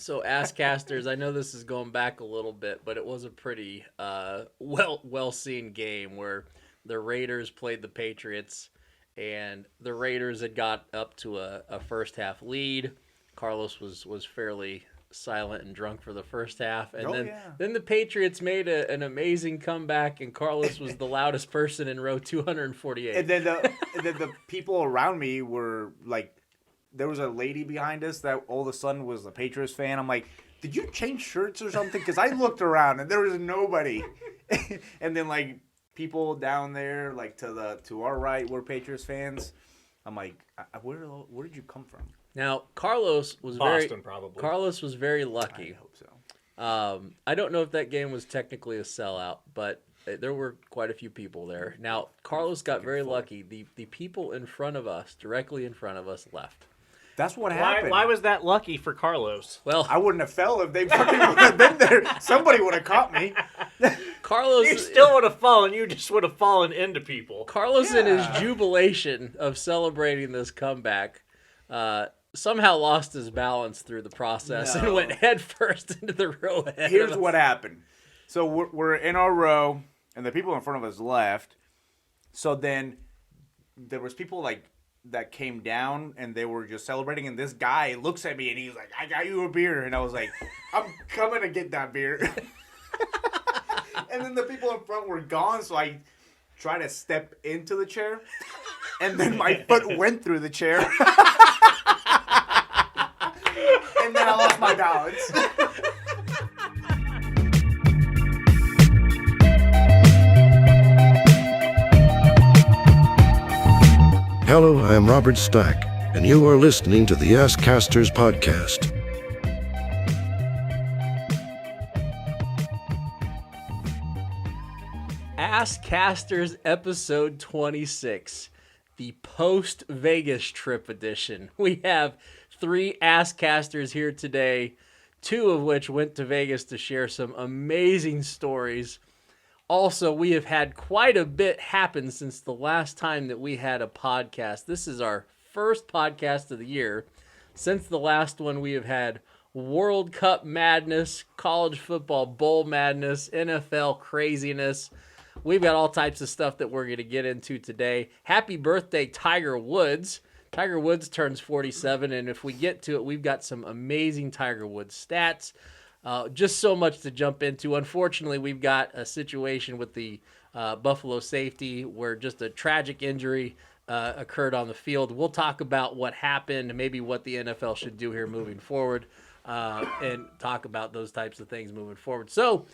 So Asscasters, I know this is going back a little bit, but it was a pretty well seen game where the Raiders played the Patriots, and the Raiders had got up to a first half lead. Carlos was fairly silent and drunk for the first half, and then the Patriots made an amazing comeback, and Carlos was the loudest person in row 248. And then the people around me were like, there was a lady behind us that all of a sudden was a Patriots fan. I'm like, did you change shirts or something? Because I looked around and there was nobody. And then like people down there, like to our right, were Patriots fans. I'm like, where did you come from? Now Carlos was Boston, probably. Carlos was very lucky. I hope so. I don't know if that game was technically a sellout, but there were quite a few people there. Now Carlos got very lucky. The people in front of us, directly in front of us, left. That's what happened. Why was that lucky for Carlos? Well, I wouldn't have fell if they fucking would have been there. Somebody would have caught me. Carlos, You still would have fallen. You just would have fallen into people. Carlos, in his jubilation of celebrating this comeback, somehow lost his balance through the process and went head first into the row ahead. Here's what happened. So we're in our row, and the people in front of us left. So then there was people like that came down, and they were just celebrating. And this guy looks at me, and he's like, "I got you a beer," and I was like, "I'm coming to get that beer." And then the people in front were gone, so I tried to step into the chair, and then my foot went through the chair, and then I lost my balance. Hello, I am Robert Stack, and you are listening to the Asscasters podcast. Asscasters episode 26, the post-Vegas trip edition. We have 3 Asscasters here today, 2 of which went to Vegas to share some amazing stories. Also, we have had quite a bit happen since the last time that we had a podcast. This is our first podcast of the year. Since the last one, we have had World Cup madness, college football bowl madness, NFL craziness. We've got all types of stuff that we're going to get into today. Happy birthday, Tiger Woods. Tiger Woods turns 47, and if we get to it, we've got some amazing Tiger Woods stats. Just so much to jump into. Unfortunately, we've got a situation with the Buffalo safety where just a tragic injury occurred on the field. We'll talk about what happened, maybe what the NFL should do here moving forward, and talk about those types of things moving forward. So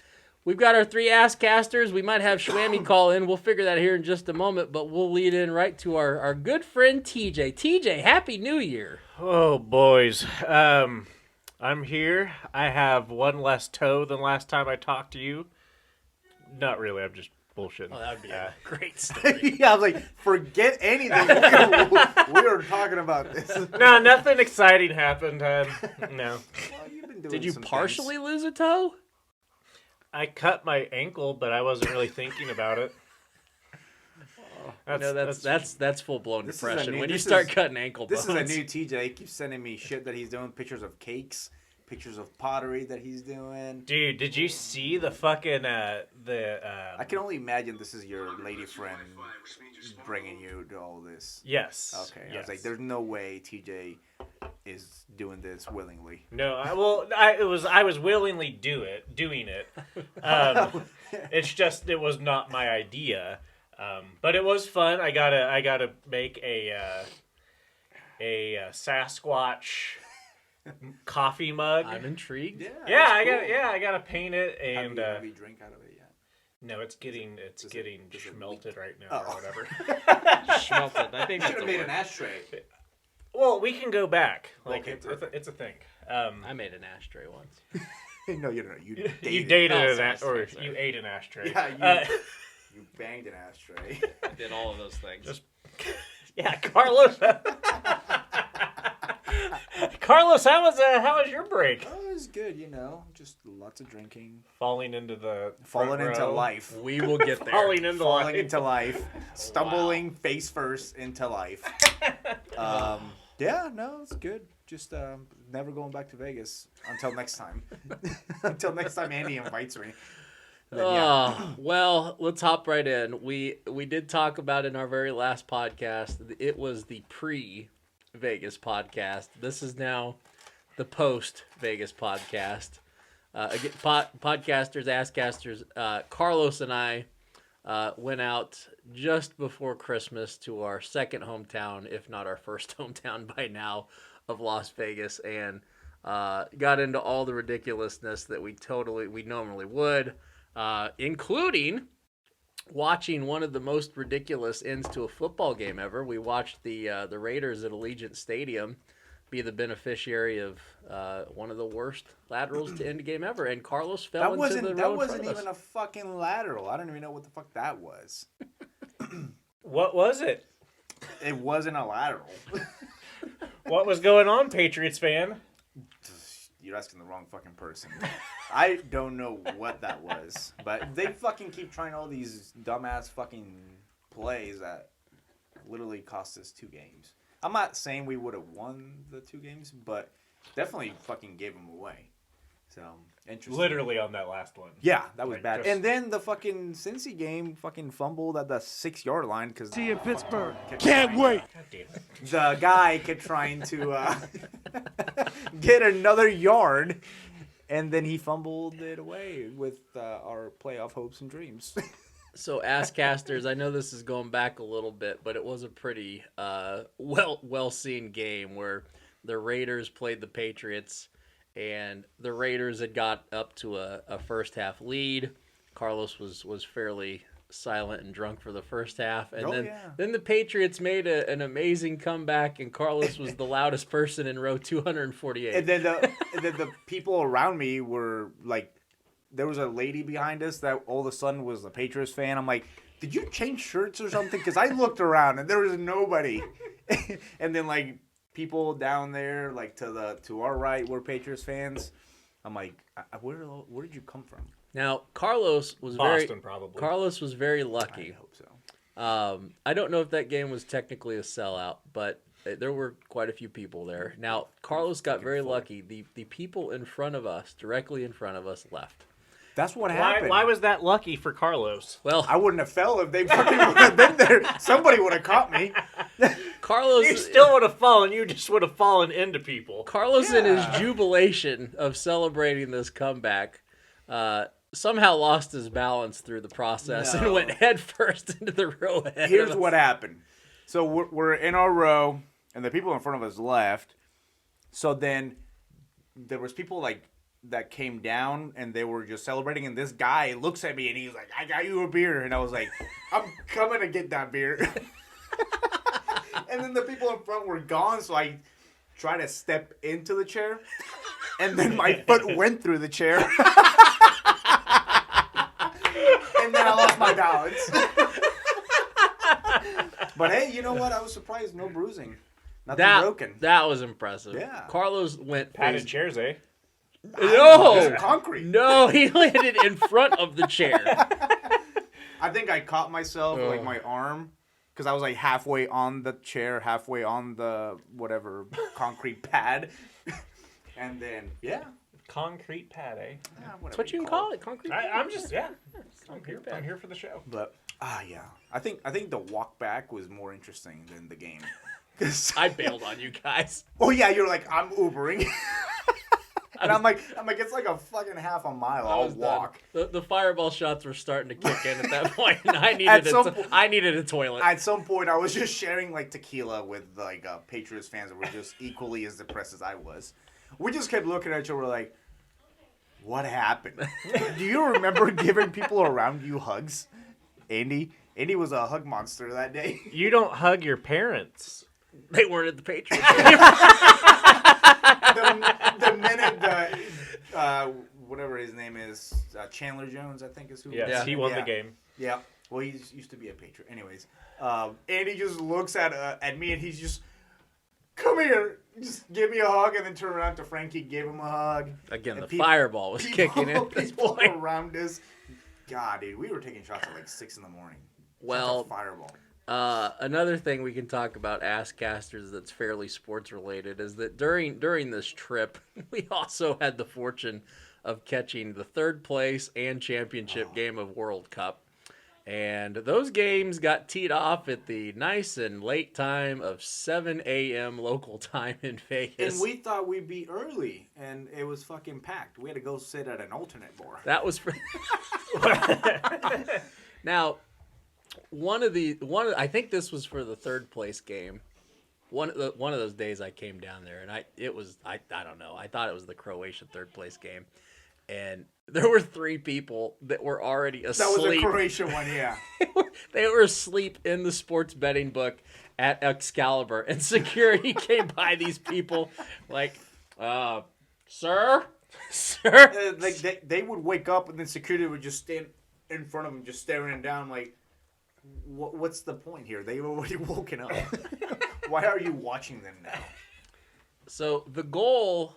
we've got our 3 Asscasters. We might have Schwammy call in. We'll figure that here in just a moment, but we'll lead in right to our good friend TJ. TJ, Happy New Year. Oh, boys. I'm here. I have one less toe than last time I talked to you. Not really. I'm just bullshitting. Oh, that would be a great story. Yeah, I was like, forget anything. We were talking about this. No, nothing exciting happened. No. Well, you've been doing Did you some partially lose a toe? I cut my ankle, but I wasn't really thinking about it. That's full blown This is a depression. new- When you this start is- cutting ankle bones. This is a new TJ. He keeps sending me shit that he's doing, pictures of cakes, pictures of pottery that he's doing. Dude, did you see the fucking I can only imagine this is your lady friend bringing you to all this. Yes. Okay. Yes. I was like, there's no way TJ is doing this willingly. No, I was willingly doing it. It's just it was not my idea. But it was fun. I gotta make a Sasquatch coffee mug. I'm intrigued. Yeah, I gotta paint it and have you drink out of it yet? no, it's getting schmelted right now or whatever. Schmelted. I think You that's should have a made word. an ashtray. Well, we can go back. Like Okay, it's a thing. I made an ashtray once. No, you don't. You dated. You dated Oh, an sorry. you ate an ashtray. Yeah, you banged an ashtray. I did all of those things. Yeah, Carlos. Carlos, how was your break? Oh, it was good, just lots of drinking. Falling into the Falling front into row. life. We will get there. Falling into Falling life. into life. Stumbling face first into life. Yeah, no, it's good. Just never going back to Vegas until next time. Until next time Andy invites me. Then, yeah. Well, let's hop right in. We did talk about in our very last podcast. It was the pre-Vegas podcast. This is now the post-Vegas podcast. Again, podcasters, Asscasters, Carlos and I went out just before Christmas to our second hometown, if not our first hometown by now, of Las Vegas, and got into all the ridiculousness that we normally would, including watching one of the most ridiculous ends to a football game ever. We watched the Raiders at Allegiant Stadium be the beneficiary of one of the worst laterals to end a game ever, and Carlos fell into the row in front of us. That wasn't even a fucking lateral. I don't even know what the fuck that was. What was it? It wasn't a lateral. What was going on, Patriots fan? You're asking the wrong fucking person. I don't know what that was, but they fucking keep trying all these dumbass fucking plays that literally cost us 2 games. I'm not saying we would have won the 2 games, but definitely fucking gave them away. So, interesting. Literally on that last one. Yeah, that was Like, bad. just- And then the fucking Cincy game fucking fumbled at the 6-yard line because See you in Pittsburgh. Can't wait. God damn it. The guy kept trying to get another yard, and then he fumbled it away with our playoff hopes and dreams. So, Asscasters, I know this is going back a little bit, but it was a pretty well seen game where the Raiders played the Patriots, and the Raiders had got up to a first half lead. Carlos was fairly silent and drunk for the first half, and then the Patriots made an amazing comeback, and Carlos was the loudest person in row 248. And then the people around me were like, there was a lady behind us that all of a sudden was a Patriots fan. I'm like, did you change shirts or something? Because I looked around and there was nobody. And then like people down there, like to our right, were Patriots fans. I'm like, where did you come from? Now Carlos was Boston, probably. Carlos was very lucky. I hope so. I don't know if that game was technically a sellout, but there were quite a few people there. Now Carlos got very lucky. The people in front of us, directly in front of us, left. That's what happened. Why was that lucky for Carlos? Well, I wouldn't have fell if they fucking would have been there. Somebody would have caught me. Carlos You still would have fallen. You just would have fallen into people. Carlos in his jubilation of celebrating this comeback somehow lost his balance through the process and went head first into the row ahead. Here's what happened. So we're in our row, and the people in front of us left. So then there was people like that came down, and they were just celebrating. And this guy looks at me, and he's like, "I got you a beer," and I was like, "I'm coming to get that beer." And then the people in front were gone, so I tried to step into the chair, and then my foot went through the chair, and then I lost my balance. But hey, you know what? I was surprised. No bruising. Nothing broken. That was impressive. Yeah. Carlos went Padded chairs, eh? No, concrete. No, he landed in front of the chair. I think I caught myself, like my arm, because I was like halfway on the chair, halfway on the whatever concrete pad. And then, Concrete pad, eh? That's what you can call it, concrete. I'm just, I'm here for the show. But, yeah. I think the walk back was more interesting than the game. I bailed on you guys. Oh, yeah, you're like, I'm Ubering. And I'm like, it's like a fucking half a mile. I'll walk. The fireball shots were starting to kick in at that point, and I needed a toilet. At some point, I was just sharing like tequila with like Patriots fans that were just equally as depressed as I was. We just kept looking at each other like, what happened? Do you remember giving people around you hugs? Andy was a hug monster that day. You don't hug your parents. They weren't at the Patriots. the minute whatever his name is, Chandler Jones, I think is who. Yes, he won the game. Yeah. Well, he used to be a Patriot. Anyways, Andy just looks at me and he's just, come here, just give me a hug, and then turn around to Frankie, gave him a hug. Again, the fireball was kicking in. People around us. God, dude, we were taking shots at like 6 a.m. Well, fireball. Another thing we can talk about Asscasters that's fairly sports related is that during this trip, we also had the fortune of catching the third place and championship game of World Cup. And those games got teed off at the nice and late time of 7 a.m. local time in Vegas. And we thought we'd be early, and it was fucking packed. We had to go sit at an alternate bar. That was for... Now, I think this was for the third place game. One of those days I came down there, and I don't know. I thought it was the Croatian third place game. And there were 3 people that were already asleep. That was a Croatian one, yeah. They were asleep in the sports betting book at Excalibur. And security came by these people like, sir? They would wake up, and then security would just stand in front of them, just staring down like, what's the point here? They've already woken up. Why are you watching them now? So the goal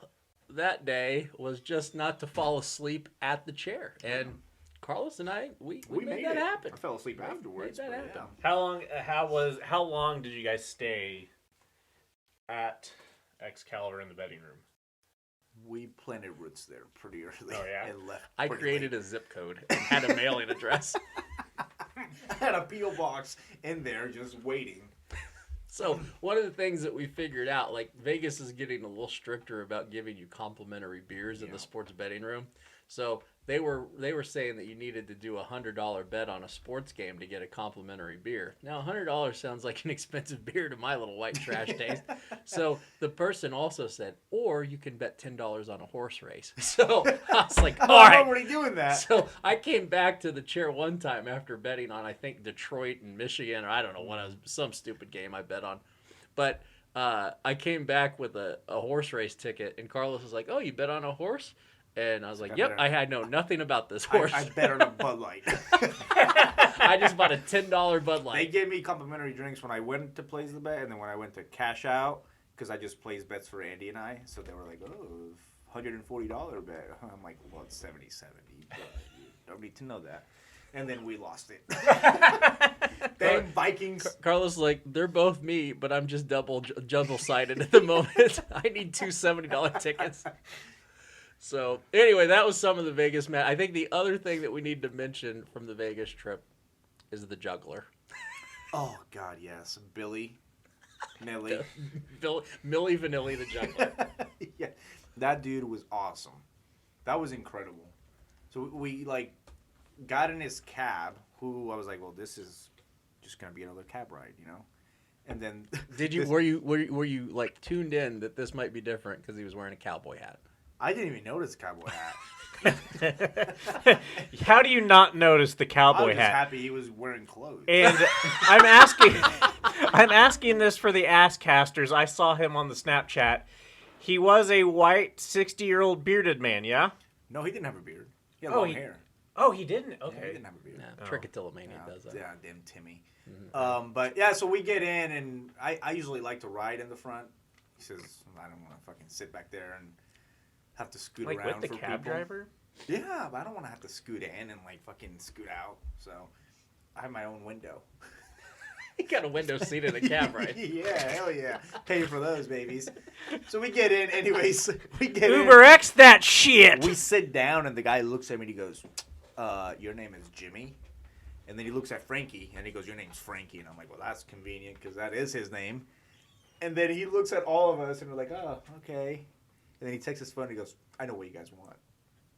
that day was just not to fall asleep at the chair, and Carlos and I we made that happen. I fell asleep afterwards. Made that happen. Yeah. How long did you guys stay at Excalibur in the betting room? We planted roots there pretty early. Oh, yeah? And left. I pretty created late. a zip code and had a mailing address. I had a P.O. box in there just waiting. So one of the things that we figured out, like Vegas is getting a little stricter about giving you complimentary beers in the sports betting room. So they were saying that you needed to do a $100 bet on a sports game to get a complimentary beer. Now $100 sounds like an expensive beer to my little white trash taste. So the person also said, or you can bet $10 on a horse race. So I was like, all right. I'm already doing that. So I came back to the chair one time after betting on, I think, Detroit and Michigan, or I don't know, some stupid game I bet on. But I came back with a horse race ticket, and Carlos was like, oh, you bet on a horse? And I was like, yep, I know nothing about this horse. I bet on a Bud Light. I just bought a $10 Bud Light. They gave me complimentary drinks when I went to place the bet, and then when I went to cash out, because I just placed bets for Andy and I, so they were like, oh, $140 bet. I'm like, well, it's 70-70, but you don't need to know that. And then we lost it. Dang Vikings. Carlos like, they're both me, but I'm just double-sided at the moment. I need two $70 tickets. So, anyway, that was some of the Vegas match. I think the other thing that we need to mention from the Vegas trip is the juggler. Oh, God, yes. Billy. Millie. Millie Vanilli, the juggler. Yeah. That dude was awesome. That was incredible. So, we got in his cab, who I was like, well, this is just going to be another cab ride, you know? And then... Were you like, tuned in that this might be different because he was wearing a cowboy hat? I didn't even notice the cowboy hat. How do you not notice the I cowboy was just hat? happy he was wearing clothes. And I'm asking this for the Asscasters. I saw him on the Snapchat. He was a white 60-year-old bearded man, yeah? No, he didn't have a beard. He had long hair. Oh, he didn't? Yeah, Okay. he didn't have a beard. Yeah, Trichotillomania does that. Yeah, damn Timmy. But yeah, so we get in, and I usually like to ride in the front. He says, I don't want to fucking sit back there and have to scoot around with the for cab people. driver? Yeah, but I don't want to have to scoot in and fucking scoot out. So I have my own window. You got a window seat in a cab, right? Yeah, hell yeah. Pay for those, babies. So we get in, anyways. Uber X that shit! We sit down, and the guy looks at me, and he goes, your name is Jimmy? And then he looks at Frankie, and he goes, your name's Frankie. And I'm like, well, that's convenient, because that is his name. And then he looks at all of us, and we're like, oh, okay. And then he takes his phone, and he goes, I know what you guys want.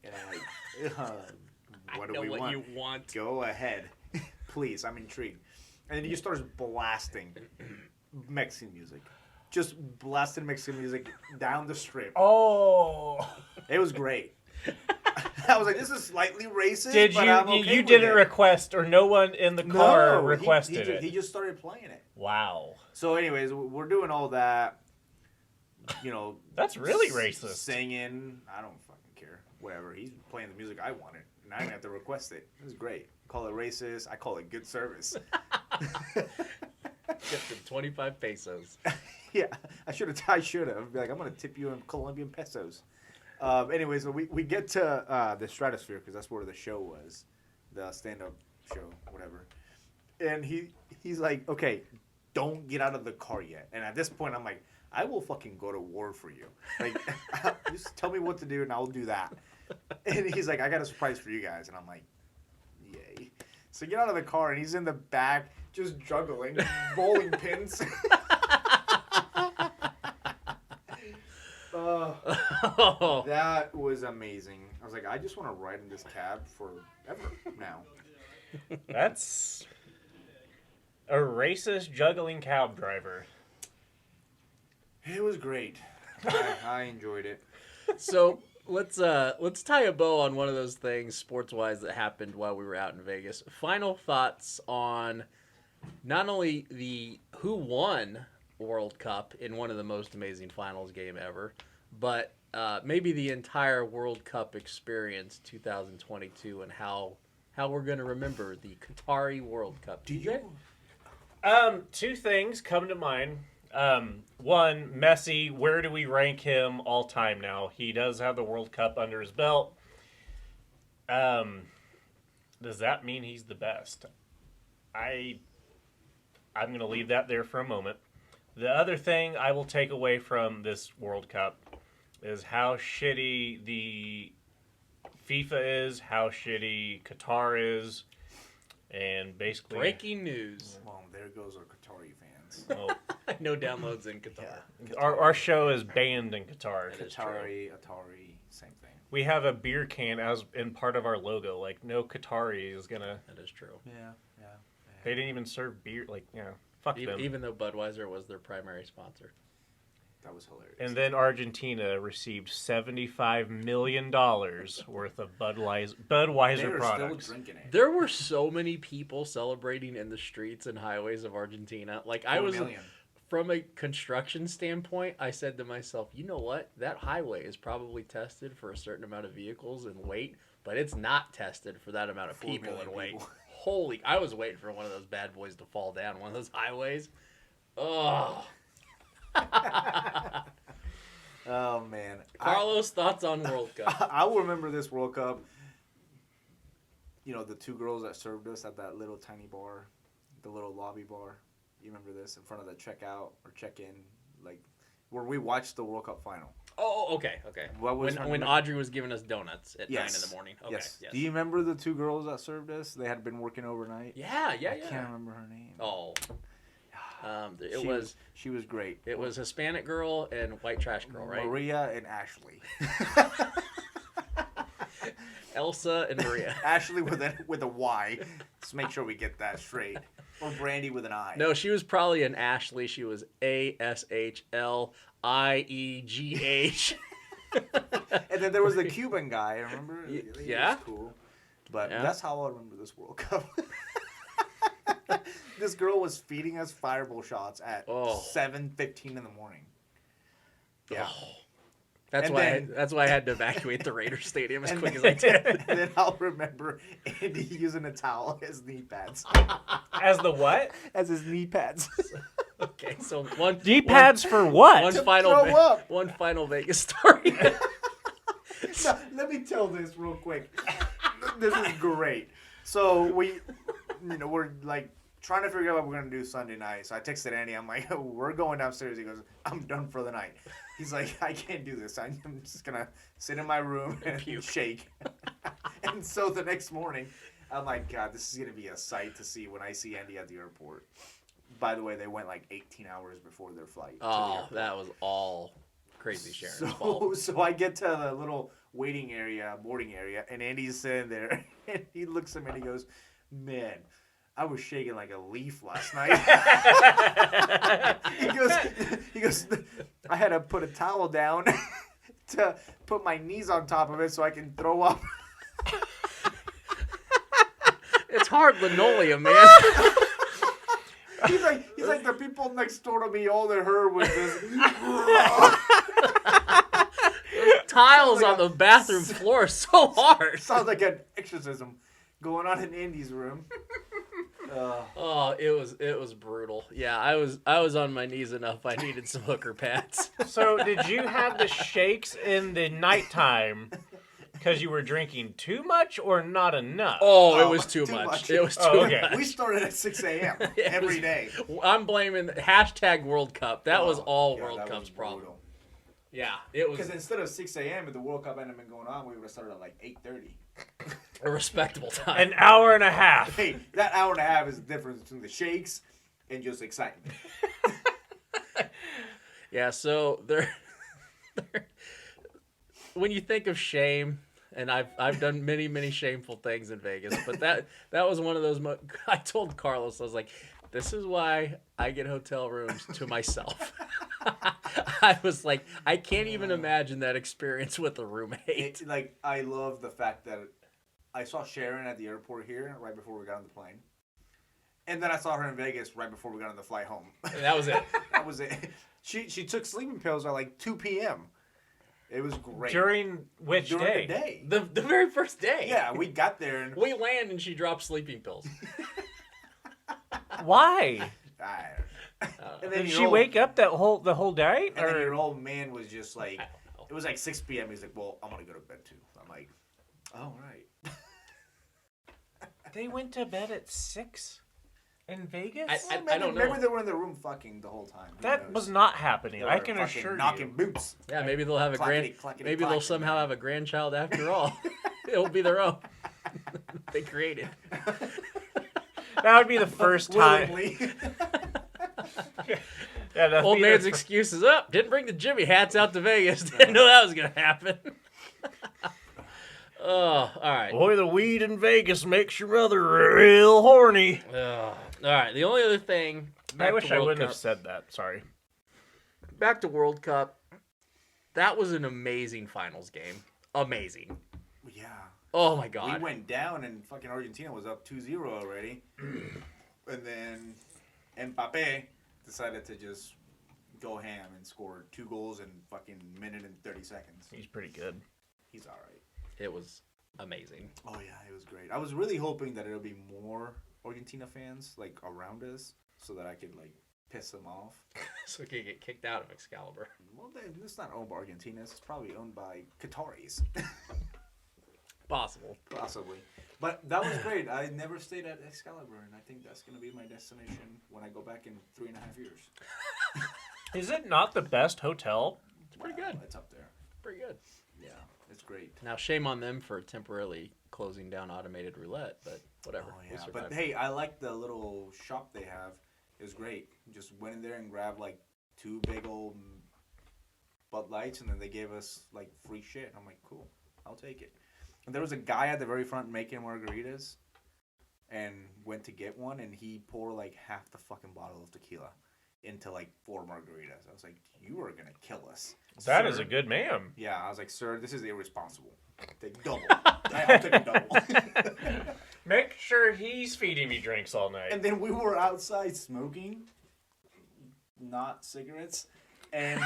And I'm like, what do we want? You want? Go ahead. Please, I'm intrigued. And then he just starts blasting Mexican music. Just blasting Mexican music down the strip. Oh. It was great. I was like, this is slightly racist, Did but I'm okay you with didn't it. request, or no one in the car requested it? He just started playing it. Wow. So anyways, we're doing all that. You know. That's really racist. Singing. I don't fucking care. Whatever. He's playing the music I wanted. And I didn't have to request it. It was great. Call it racist. I call it good service. Just 25 pesos. Yeah. I should have. Be like, I'm going to tip you in Colombian pesos. Anyways, so we get to the Stratosphere because that's where the show was. The stand-up show, whatever. And he's like, okay, don't get out of the car yet. And at this point, I'm like, I will fucking go to war for you. Like, just tell me what to do and I'll do that. And he's like, I got a surprise for you guys. And I'm like, yay. So get out of the car and he's in the back just juggling bowling pins. That was amazing. I was like, I just want to ride in this cab forever now. That's a racist juggling cab driver. It was great. I enjoyed it. So let's tie a bow on one of those things sports-wise that happened while we were out in Vegas. Final thoughts on not only the who won World Cup in one of the most amazing finals game ever, but maybe the entire World Cup experience 2022 and how we're going to remember the Qatari World Cup. DJ? Two things come to mind. One, Messi, where do we rank him all time now? He does have the World Cup under his belt. Does that mean he's the best? I'm going to leave that there for a moment. The other thing I will take away from this World Cup is how shitty the FIFA is, how shitty Qatar is, and basically... Breaking news. Well, there goes our Qatari fans. Oh, No downloads in Qatar. Yeah. our show is banned in Qatar. Atari, same thing. We have a beer can as in part of our logo. Like, no Qatari is gonna... That is true. Yeah. They didn't even serve beer. Like, fuck them. Even though Budweiser was their primary sponsor. That was hilarious. And then Argentina received $75 million worth of Budweiser they were products. still drinking it. There were so many people celebrating in the streets and highways of Argentina. Like, I 4 was... million. From a construction standpoint, I said to myself, you know what? That highway is probably tested for a certain amount of vehicles and weight, but it's not tested for that amount of 4 people million and weight. people. Holy, I was waiting for one of those bad boys to fall down, one of those highways. Oh. Oh, man. Carlos, thoughts on World Cup? I will remember this World Cup. You know, the two girls that served us at that little tiny bar, the little lobby bar. You remember this in front of the checkout or check-in, like where we watched the World Cup final. Oh, okay. What was When Audrey was giving us donuts at 9 in the morning. Okay, yes. Do you remember the two girls that served us? They had been working overnight. Yeah. I can't remember her name. Oh. She was great. It was Hispanic girl and white trash girl, right? Maria and Ashley. Elsa and Maria. Ashley with a Y. Let's make sure we get that straight. Or Brandy with an I. No, she was probably an Ashley. She was ASHLIEGH. And then there was the Cuban guy, remember? He yeah. was cool. But Yeah. that's how I remember this World Cup. This girl was feeding us fireball shots at 7:15 in the morning. Yeah. That's And why. then- That's why I had to evacuate the Raiders stadium as quick as I did. And then I'll remember Andy using a towel as knee pads. As the what? As his knee pads. Okay, so one D-pads for what? One To final. throw up. One final Vegas story. No, let me tell this real quick. This is great. So we're like trying to figure out what we're gonna do Sunday night. So I texted Andy. I'm like, we're going downstairs. He goes, I'm done for the night. He's like, I can't do this. I'm just gonna sit in my room and shake. And so the next morning, I'm like, God, this is gonna be a sight to see when I see Andy at the airport. By the way, they went like 18 hours before their flight. Oh, that was all crazy Sharon's fault. So I get to the little boarding area, and Andy's sitting there, and he looks at me and he goes, man, I was shaking like a leaf last night. he goes, I had to put a towel down to put my knees on top of it so I can throw up. It's hard linoleum, man. He's like the people next door to me, all they heard was this. Tiles on the bathroom floor are so hard. Sounds like an exorcism going on in Andy's room. Oh, it was brutal. Yeah, I was on my knees enough. I needed some hooker pads. So did you have the shakes in the nighttime Because you were drinking too much or not enough? Oh, it was too much. It was too okay. much. We started at 6 a.m. every day. I'm blaming hashtag World Cup. That was all World that Cup's was problem. brutal. Yeah, it was Because instead of 6 a.m. if the World Cup hadn't been going on, we would have started at like 8:30. a respectable time. An hour and a half. Hey, that hour and a half is the difference between the shakes and just excitement. Yeah, so when you think of shame, and I've done many shameful things in Vegas, but that was one of those. I told Carlos, I was like, this is why I get hotel rooms to myself. I was like, I can't even imagine that experience with a roommate. I love the fact that I saw Sharon at the airport here right before we got on the plane. And then I saw her in Vegas right before we got on the flight home. And that was it. That was it. She took sleeping pills at like 2 p.m. It was great. During which During day? the day. The very first day. Yeah, we got there and We land and she dropped sleeping pills. Why? and Did your she old- wake up the whole night? And then Or your old man was just like, I don't know. it was like 6 p.m. He's like, well, I'm going to go to bed too. I'm like, oh, right. they went to bed at 6 in Vegas? I don't know. Maybe they were in the room fucking the whole time. Who that knows? was not happening. They I were can fucking assure knocking you. boots. Yeah, maybe they'll have a Clackety, clackety, maybe they'll clackety, somehow man. have a grandchild after all. It'll be their own. They created. That would be the first time. Willingly. Yeah, that'd Old be man's the excuses up. Didn't bring the Jimmy hats out to Vegas. Didn't know that was gonna happen. Oh, all right. Boy, the weed in Vegas makes your mother real horny. All right. The only other thing. I back wish to I World wouldn't Cup. have said that. Sorry. Back to World Cup. That was an amazing finals game. Amazing. Yeah. Oh my God. We went down and fucking Argentina was up 2-0 already. And then Mbappe decided to just go ham and score 2 goals in fucking minute and 30 seconds. He's pretty good. He's all right. It was amazing. Oh, yeah, it was great. I was really hoping that it'll be more Argentina fans, like, around us so that I could, like, piss them off. So we could get kicked out of Excalibur. Well, it's not owned by Argentina. It's probably owned by Qataris. Possible. Possibly. But that was great. I never stayed at Excalibur, and I think that's going to be my destination when I go back in 3.5 years. Is it not the best hotel? It's pretty good. It's up there. Pretty good. Yeah, it's great. Now, shame on them for temporarily closing down automated roulette, but whatever. Oh, We yeah. survived. But, hey, I like the little shop they have. It was great. Just went in there and grabbed, like, 2 big old Bud Lights, and then they gave us, like, free shit. I'm like, cool. I'll take it. And there was a guy at the very front making margaritas and went to get one, and he poured, like, half the fucking bottle of tequila into, like, 4 margaritas. I was like, you are going to kill us. That sir. is a good man. Yeah, I was like, sir, this is irresponsible. Take double. I'll take a double. Make sure he's feeding me drinks all night. And then we were outside smoking, not cigarettes, and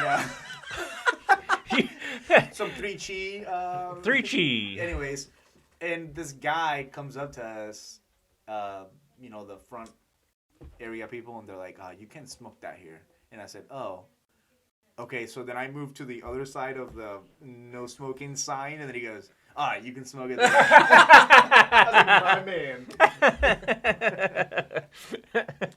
some 3 3 cheese. Anyways, and this guy comes up to us, the front area people, and they're like, you can't smoke that here. And I said, oh. Okay, so then I moved to the other side of the no smoking sign, and then he goes, you can smoke it there. I was like, my man.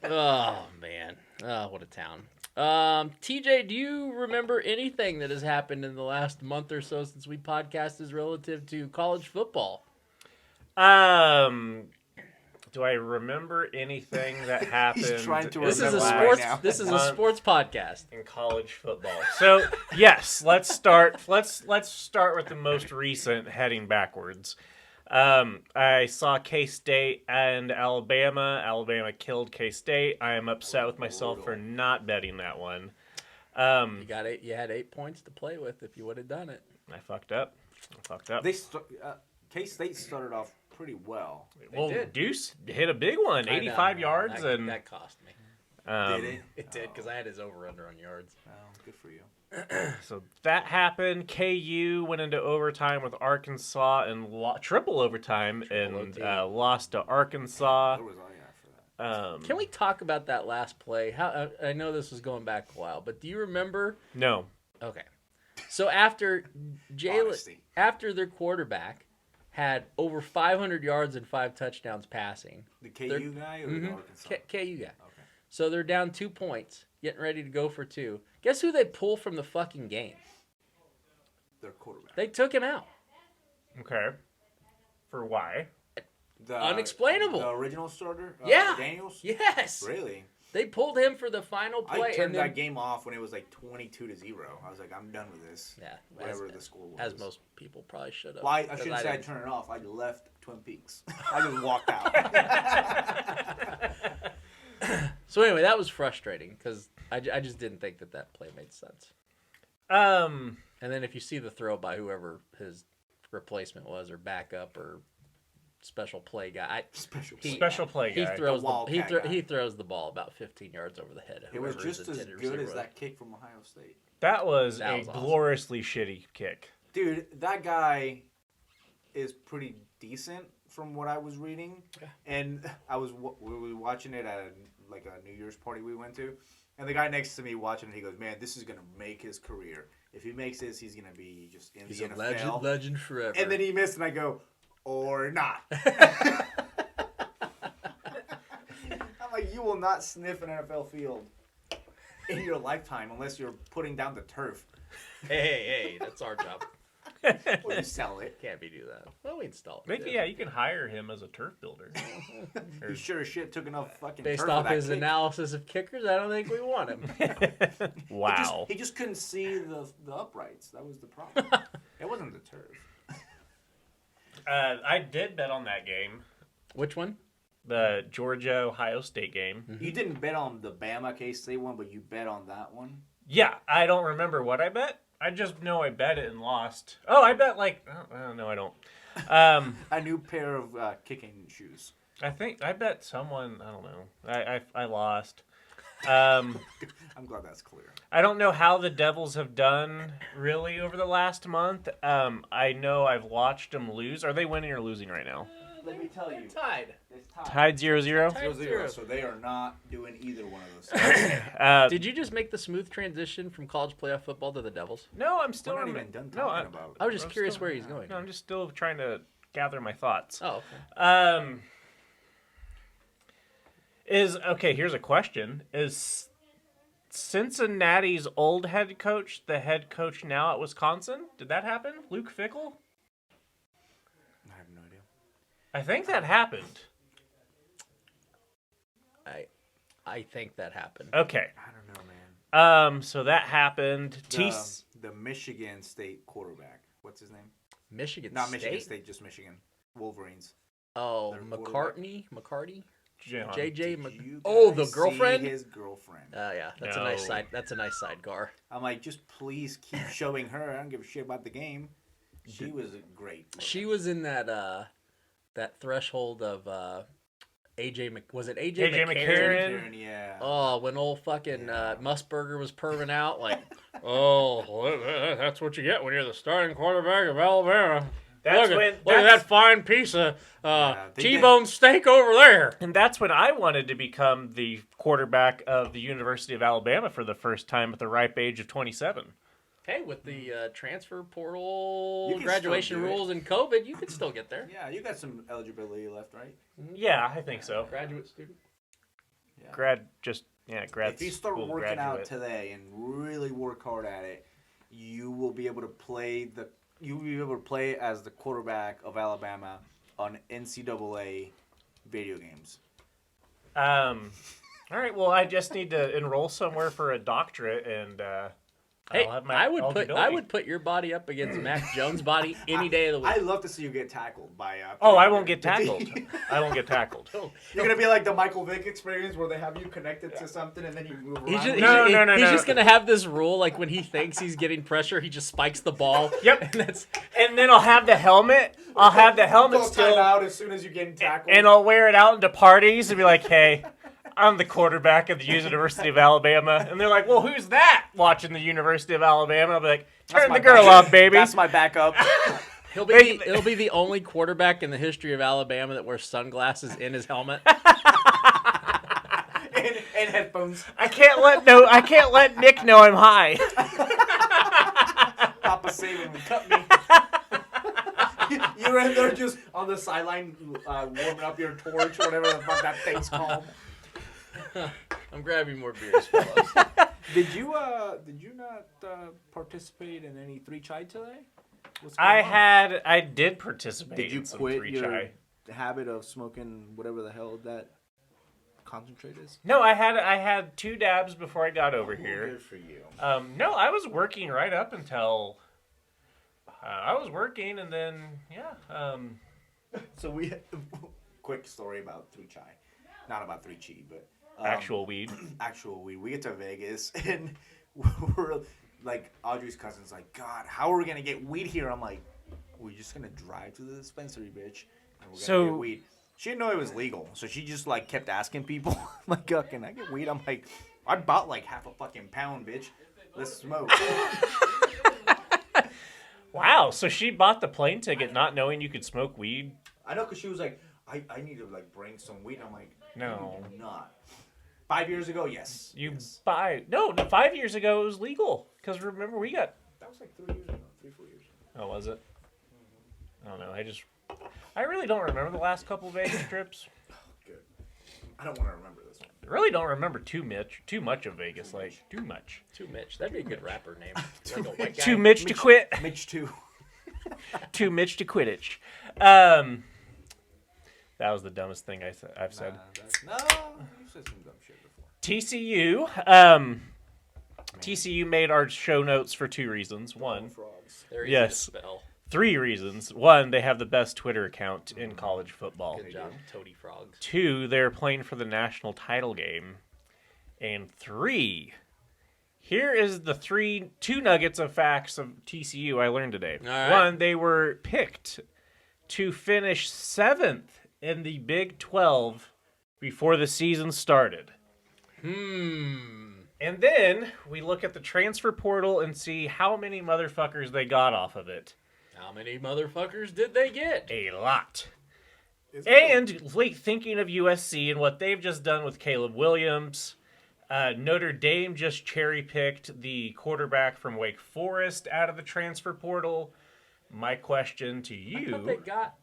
Oh, man. Oh, what a town. TJ, do you remember anything that has happened in the last month or so since we podcasted relative to college football? Do I remember anything that happened? He's trying to This is a remember sports. right now. This is a sports podcast. in college football. So yes, let's start. Let's start with the most recent, heading backwards. I saw K-State and Alabama. Alabama killed K-State. I am upset with myself for not betting that one. You had 8 points to play with if you would have done it. I fucked up. K-State started off pretty well. Well, did. Deuce hit a big one, I know. 85 yards, that, and that cost me. Did it? It did because I had his over/under on yards. Oh, good for you. so that happened. KU went into overtime with Arkansas and triple overtime and lost to Arkansas. Where was I after that? Can we talk about that last play? I know this was going back a while, but do you remember? No. Okay. So after Honesty. after their quarterback had over 500 yards and 5 touchdowns passing. The KU guy or the Arkansas? KU guy. Okay. So they're down 2 points, getting ready to go for 2. Guess who they pull from the fucking game? Their quarterback. They took him out. Okay. For why? Unexplainable. The original starter? Yeah. Daniels? Yes. Really? They pulled him for the final play. I turned and then, that game off when it was like 22-0. I was like, I'm done with this. Yeah. Whatever the score was. As most people probably should have. Well, I shouldn't say I turned it off. I left Twin Peaks. I just walked out. So anyway, that was frustrating because I just didn't think that play made sense. And then if you see the throw by whoever his replacement was, or backup, or special play guy, Special play guy. He throws the ball about 15 yards over the head. Of it was whoever his just as intended good receiver as was. that kick from Ohio State. That was That a was awesome. gloriously shitty kick. Dude, that guy is pretty decent from what I was reading. Yeah. And we were watching it at a New Year's party we went to. And the guy next to me watching it, he goes, man, this is going to make his career. If he makes this, he's going to be just in He's the a NFL. legend forever. And then he missed, and I go, or not. I'm like, you will not sniff an NFL field in your lifetime unless you're putting down the turf. hey, that's our job. Or you sell it. Can't be do that. Well, we install it. Maybe, yeah, you can hire him as a turf builder. He sure as shit took enough fucking Based turf off for that his kick. analysis of kickers, I don't think we want him. Wow. He just couldn't see the uprights. That was the problem. It wasn't the turf. I did bet on that game. Which one? The Georgia-Ohio State game. You didn't bet on the Bama K-State one, but you bet on that one. Yeah, I don't remember what I bet. I just know I bet it and lost. Oh, I bet no, I don't. A new pair of kicking shoes. I think I bet someone. I don't know. I lost. I'm glad that's clear. I don't know how the Devils have done really over the last month. I know I've watched them lose. Are they winning or losing right now? Let me tell you. Tied. It's tied. Tied 0-0. 0-0, so they are not doing either one of those. Did you just make the smooth transition from college playoff football to the Devils? No, I'm still We're not even done no, talking about I was just I'm curious still- where he's going. No, I'm just still trying to gather my thoughts. Oh, okay. Here's a question. Is Cincinnati's old head coach the head coach now at Wisconsin? Did that happen? Luke Fickell? I have no idea. I think that happened. I think that happened. Okay. I don't know, man. So that happened. The Michigan State quarterback. What's his name? Michigan Not State? Michigan State, just Michigan. Wolverines. Oh, Their McCarty? John, JJ. Did you Oh, the guys girlfriend? see his girlfriend. Yeah, that's No. a nice side. That's a nice sidecar. I'm like, just please keep showing her. I don't give a shit about the game. She was great. She was in that threshold of AJ. Was it AJ AJ McCarron? McCarron. Yeah. Oh, when old fucking Musburger was perving out, like, oh, that's what you get when you're the starting quarterback of Alabama. Look at that fine piece of T-bone steak over there. And that's when I wanted to become the quarterback of the University of Alabama for the first time at the ripe age of 27. Hey, with the transfer portal, You can graduation still do it. rules, and COVID, you could still get there. Yeah, you got some eligibility left, right? Yeah, I think so. Graduate student. Yeah. Grad If you start school working out graduate. today and really work hard at it, you will be able to play as the quarterback of Alabama on NCAA video games. All right, well, I just need to enroll somewhere for a doctorate, and Hey, I'll have my I eligibility. would put your body up against Mac Jones' body any day of the week. I'd love to see you get tackled by. Oh, I won't get tackled. I won't get tackled. You're gonna be like the Michael Vick experience, where they have you connected to something and then you move around. He's just gonna have this rule, like when he thinks he's getting pressure, he just spikes the ball. Yep. And And then I'll have the helmet. I'll have the helmet Go still, time out as soon as you get tackled. and I'll wear it out into parties and be like, "Hey, I'm the quarterback of the University of Alabama," and they're like, "Well, who's that?" Watching the University of Alabama, I'll be like, That's "Turn my the girl backup. off, baby." That's my backup. he'll be the only quarterback in the history of Alabama that wears sunglasses in his helmet. and headphones. I can't let Nick know I'm high. Papa Saban would cut me. You were in there just on the sideline warming up your torch, whatever the fuck that thing's called. I'm grabbing more beers, fellas. Did you not participate in any 3 chai today? I did participate. Did you in some quit 3 your chai. habit of smoking whatever the hell that concentrate is? No, I had 2 dabs before I got over here. Good for you. No, I was working right up until I was working, and then So we quick story about 3 chai, not about 3 chi, but actual weed. Actual weed. We get to Vegas and we're like, Audrey's cousin's like, God, how are we gonna get weed here? I'm like, we're just gonna drive to the dispensary, bitch, and we're gonna get weed. She didn't know it was legal, so she just like kept asking people, like, can I get weed? I'm like, I bought like half a fucking pound, bitch. Let's smoke. Wow, so she bought the plane ticket not knowing you could smoke weed? I know, because she was like, I need to like bring some weed. I'm like, No. you do not. 5 years ago, yes. Yes. 5 years ago it was legal. Because remember, we got... That was like 3 years ago, 3-4 years ago. Oh, was it? I don't know. I really don't remember the last couple Vegas trips. Good. I don't want to remember this one. I really don't remember too much of Vegas. Like, too much. Too Mitch. That'd be a good rapper name. Like a white guy. Too Mitch to quit. Mitch too. Too Mitch to Quidditch. That was the dumbest thing I've said. No, you said some dumb shit before. TCU. TCU made our show notes for 2 reasons. One, They're easy yes. to spell. 3 reasons. 1, they have the best Twitter account in college football. Good job, Toady Frogs. 2, they're playing for the national title game. And 3, here is the 2 nuggets of facts of TCU I learned today. All right. 1, they were picked to finish 7th in the Big 12 before the season started. And then we look at the transfer portal and see how many motherfuckers they got off of it. How many motherfuckers did they get? A lot. And like thinking of USC and what they've just done with Caleb Williams, Notre Dame just cherry-picked the quarterback from Wake Forest out of the transfer portal. My question to you... I thought they got...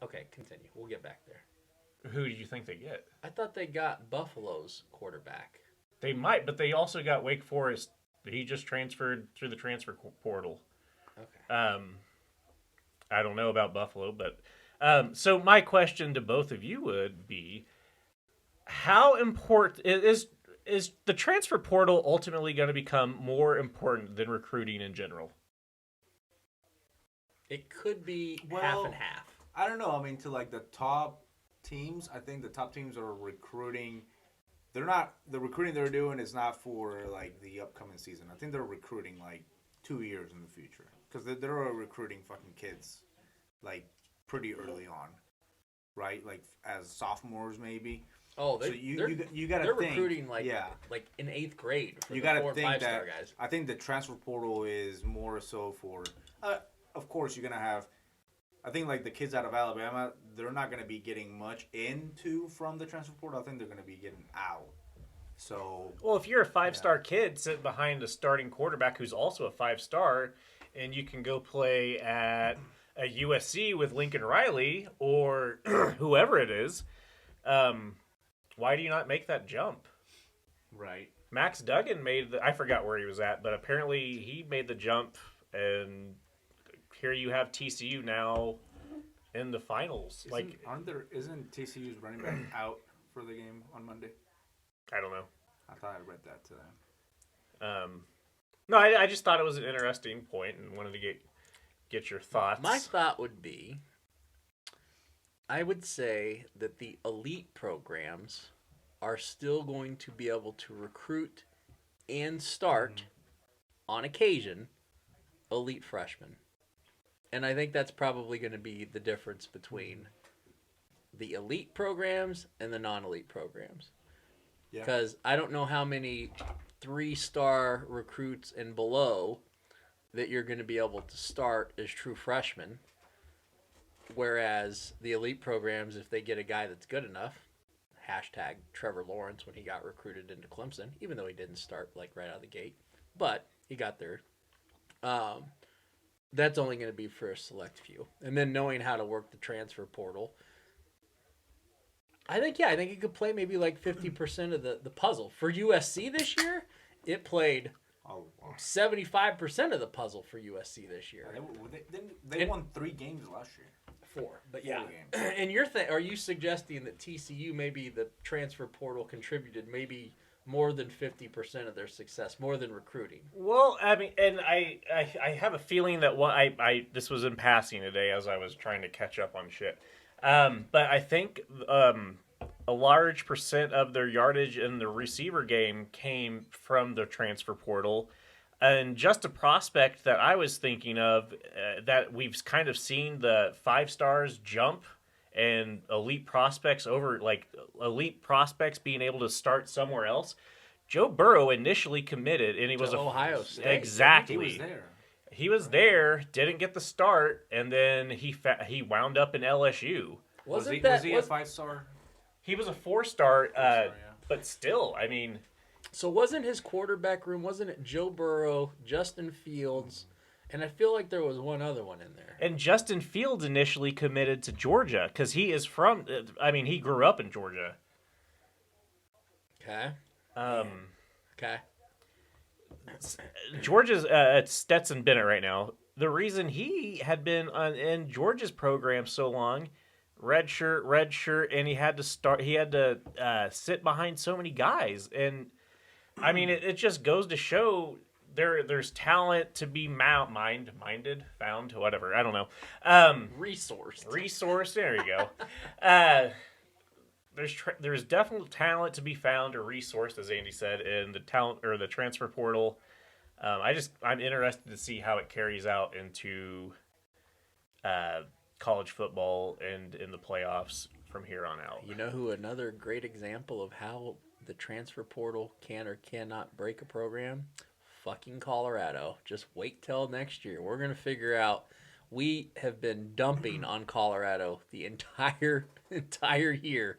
Okay, continue. We'll get back there. Who do you think they get? I thought they got Buffalo's quarterback. They might, but they also got Wake Forest. He just transferred through the transfer portal. Okay. I don't know about Buffalo, but... so my question to both of you would be, how important... Is the transfer portal ultimately going to become more important than recruiting in general? It could be half and half. I don't know. I mean, to like the top teams, I think the top teams are recruiting. They're not, the recruiting they're doing is not for like the upcoming season. I think they're recruiting like 2 years in the future, because they're recruiting fucking kids like pretty early on, right? Like as sophomores maybe. Oh, so you got to think. They're recruiting like in 8th grade for you the got 4 to and 5 think star that guys. I think the transfer portal is more so for. Of course, you're gonna have. I think like the kids out of Alabama, they're not gonna be getting much from the transfer portal. I think they're gonna be getting out. So. Well, if you're a 5-star kid sitting behind a starting quarterback who's also a 5-star, and you can go play at a USC with Lincoln Riley or whoever it is, why do you not make that jump? Right. Max Duggan I forgot where he was at, but apparently he made the jump, and here you have TCU now in the finals. Isn't TCU's running back out for the game on Monday? I don't know. I thought I read that today. No, I just thought it was an interesting point and wanted to get your thoughts. My thought would be, I would say that the elite programs are still going to be able to recruit and start, on occasion, elite freshmen. And I think that's probably going to be the difference between the elite programs and the non-elite programs. Because I don't know how many 3-star recruits and below that you're going to be able to start as true freshmen. Whereas the elite programs, if they get a guy that's good enough, hashtag Trevor Lawrence when he got recruited into Clemson, even though he didn't start like right out of the gate, but he got there. that's only going to be for a select few. And then knowing how to work the transfer portal, I think it could play maybe like 50% of the puzzle. For USC this year, it played 75% of the puzzle for USC this year. They won 3 games last year. 4, but yeah. And are you suggesting that TCU, maybe the transfer portal contributed maybe more than 50% of their success, more than recruiting? Well, I mean, and I have a feeling that this was in passing today as I was trying to catch up on shit. But I think a large percent of their yardage in the receiver game came from the transfer portal. And just a prospect that I was thinking of that we've kind of seen the 5 stars jump and elite prospects being able to start somewhere else. Joe Burrow initially committed, and he was Ohio State. Exactly. He was there. He was there, didn't get the start, and then he wound up in LSU. Was he a 5-star? He was a 4-star, Yeah. but still, I mean. So wasn't his quarterback room, wasn't it Joe Burrow, Justin Fields, and I feel like there was one other one in there. And Justin Fields initially committed to Georgia because he grew up in Georgia. Okay. Okay. Georgia's at Stetson Bennett right now. The reason he had been in Georgia's program so long, red shirt, and he had to sit behind so many guys. And I mean, it just goes to show there's talent to be found, whatever. I don't know. Resource. There you go. There's definitely talent to be found or resourced, as Andy said, in the talent or the transfer portal. I'm interested to see how it carries out into college football and in the playoffs from here on out. You know who another great example of how the transfer portal can or cannot break a program? Fucking Colorado. Just wait till next year. We're going to figure out. We have been dumping on Colorado the entire year,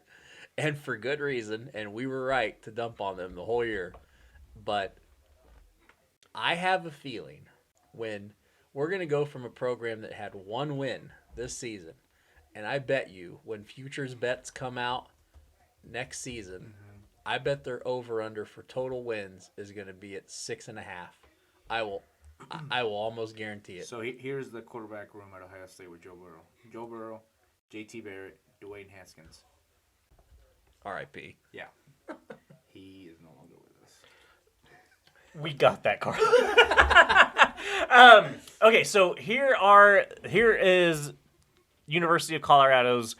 and for good reason, and we were right to dump on them the whole year. But I have a feeling when we're going to go from a program that had 1 win this season, and I bet you when futures bets come out next season, I bet their over-under for total wins is going to be at 6.5. I will almost guarantee it. So here's the quarterback room at Ohio State with Joe Burrow. Joe Burrow, J.T. Barrett, Dwayne Haskins. R.I.P. Yeah. He is no longer with us. We got that card. Okay, so here is University of Colorado's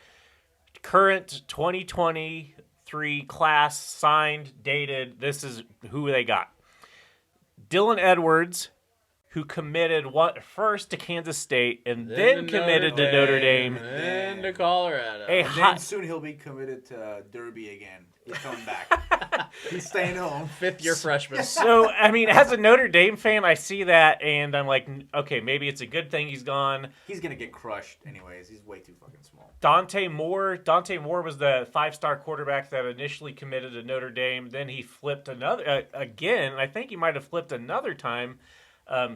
current 2023 class, signed, dated. This is who they got. Dylan Edwards, who committed first to Kansas State and then committed to Notre Dame. Then to Colorado. Then soon he'll be committed to Derby again. He's coming back. He's staying home. 5th-year freshman. So, I mean, as a Notre Dame fan, I see that, and I'm like, okay, maybe it's a good thing he's gone. He's going to get crushed anyways. He's way too fucking small. Dante Moore was the 5-star quarterback that initially committed to Notre Dame. Then he flipped again. I think he might have flipped another time.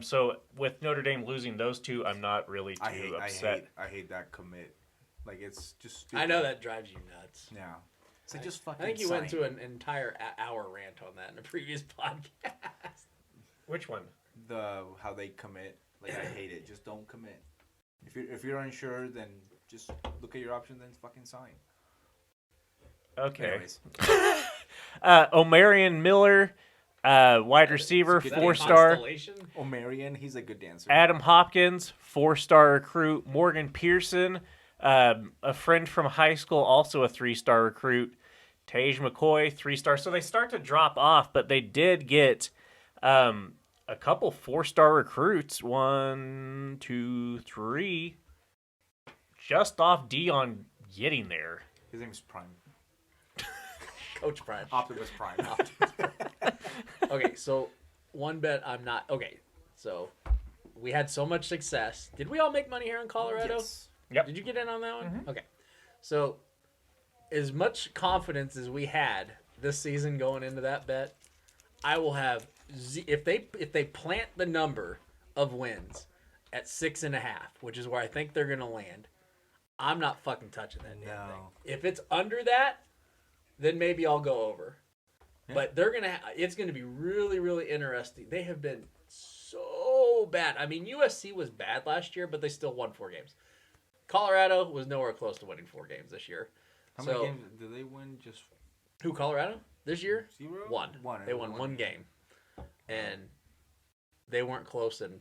So with Notre Dame losing those 2, I'm not really too upset. I hate that commit. Like, it's just stupid. I know that drives you nuts. Yeah. It's like just fucking I think you sign. went to an entire hour rant on that in a previous podcast. Which one? How they commit. Like, I hate it. Just don't commit. If you're unsure, then just look at your options and fucking sign. Okay. Anyways. Omarion Miller, wide receiver, 4-star. Omarion, he's a good dancer. Adam Hopkins, 4-star recruit. Morgan Pearson, a friend from high school, also a 3-star recruit. Tage McCoy, 3-star. So they start to drop off, but they did get a couple 4-star recruits. 1, 2, 3. Just off Dion getting there. His name's Prime. Coach Prime. Optimus Prime. Okay, so one bet I'm not. Okay, so we had so much success. Did we all make money here in Colorado? Yes. Yep. Did you get in on that one? Okay. So as much confidence as we had this season going into that bet, I will have if they plant the number of wins, at 6.5, which is where I think they're gonna land. I'm not fucking touching that damn thing. If it's under that, then maybe I'll go over. Yeah. But it's gonna be really, really interesting. They have been so bad. I mean, USC was bad last year, but they still won 4 games. Colorado was nowhere close to winning 4 games this year. How many games did they win? Just who? Colorado this year? 0? One. They won 1 game, and they weren't close in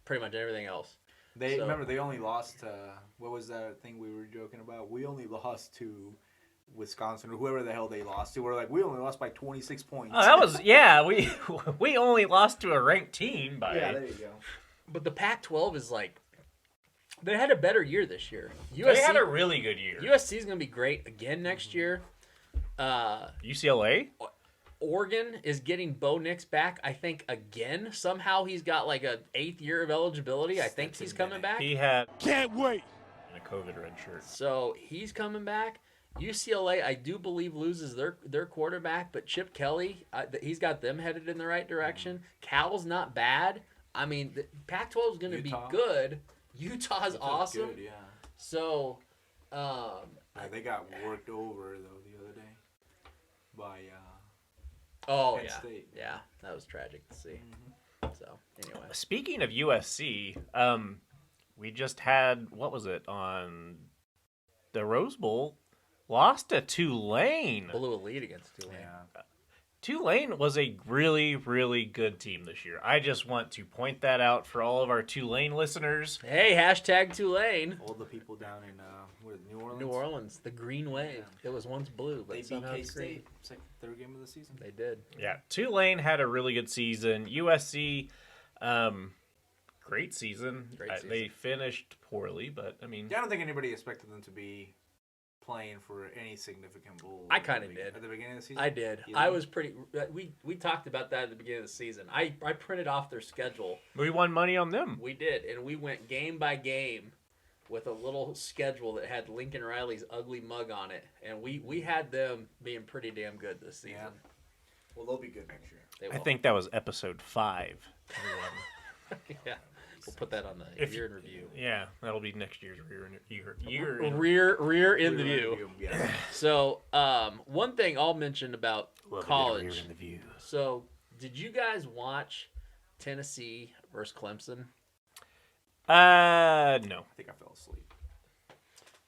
pretty much everything else. Remember they only lost to what was that thing we were joking about? We only lost to Wisconsin or whoever the hell they lost to. We're like, we only lost by 26 points. Oh, that was we only lost to a ranked team by. Yeah, there you go. But the Pac-12 is like, they had a better year this year. They had a really good year. USC is going to be great again next year. UCLA? Oregon is getting Bo Nix back, I think, again. Somehow he's got like a 8th year of eligibility. I think he's coming back. He had... Can't wait! ...in a COVID red shirt. So he's coming back. UCLA, I do believe, loses their quarterback, but Chip Kelly, he's got them headed in the right direction. Cal's not bad. I mean, the Pac-12 is going to be good. Utah's awesome. Good, yeah. So, they got worked over though the other day by Penn State. Yeah, that was tragic to see. So anyway, speaking of USC, we just had on the Rose Bowl, lost to Tulane. Blew a lead against Tulane. Yeah. Tulane was a really, really good team this year. I just want to point that out for all of our Tulane listeners. Hey, hashtag Tulane. All the people down in New Orleans. New Orleans, the Green Wave. Yeah. It was once blue, but they somehow beat it's green. K-State. It's like the 3rd game of the season. They did. Yeah, Tulane had a really good season. USC, great season. They finished poorly, but I mean, I don't think anybody expected them to be playing for any significant bowl. I kind of did at the beginning of the season. I did. I was pretty. We talked about that at the beginning of the season. I printed off their schedule. We won money on them. We did, and we went game by game with a little schedule that had Lincoln Riley's ugly mug on it, and we had them being pretty damn good this season. Yeah. Well, they'll be good next year. I think that was episode 5. Yeah. We'll put that on the year in review. Yeah, that'll be next year's rear in the view. Yeah. So, one thing I'll mention about college. Rear in the view. So, did you guys watch Tennessee versus Clemson? No. I think I fell asleep.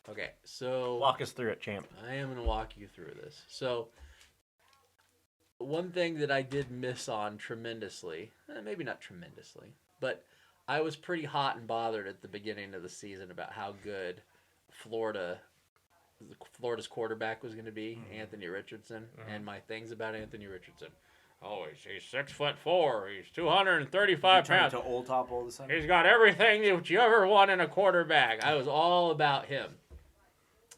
Okay, so walk us through it, champ. I am going to walk you through this. So, one thing that I did miss on tremendously, maybe not tremendously, but I was pretty hot and bothered at the beginning of the season about how good Florida's quarterback was going to be, Anthony Richardson, and my things about Anthony Richardson. Oh, he's 6'4", he's 235 pounds. To old top all of a sudden. He's got everything that you ever want in a quarterback. I was all about him.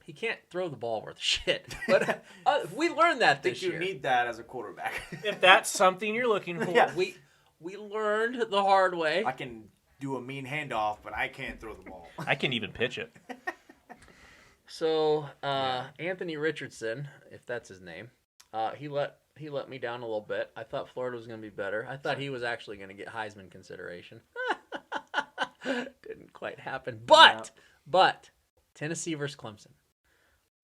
He can't throw the ball worth shit, but we learned that this year. You need that as a quarterback. If that's something you're looking for, yeah. We learned the hard way. I can do a mean handoff, but I can't throw the ball. I can even pitch it. So Anthony Richardson, if that's his name, he let me down a little bit. I thought Florida was going to be better. I thought he was actually going to get Heisman consideration. Didn't quite happen. But Tennessee versus Clemson.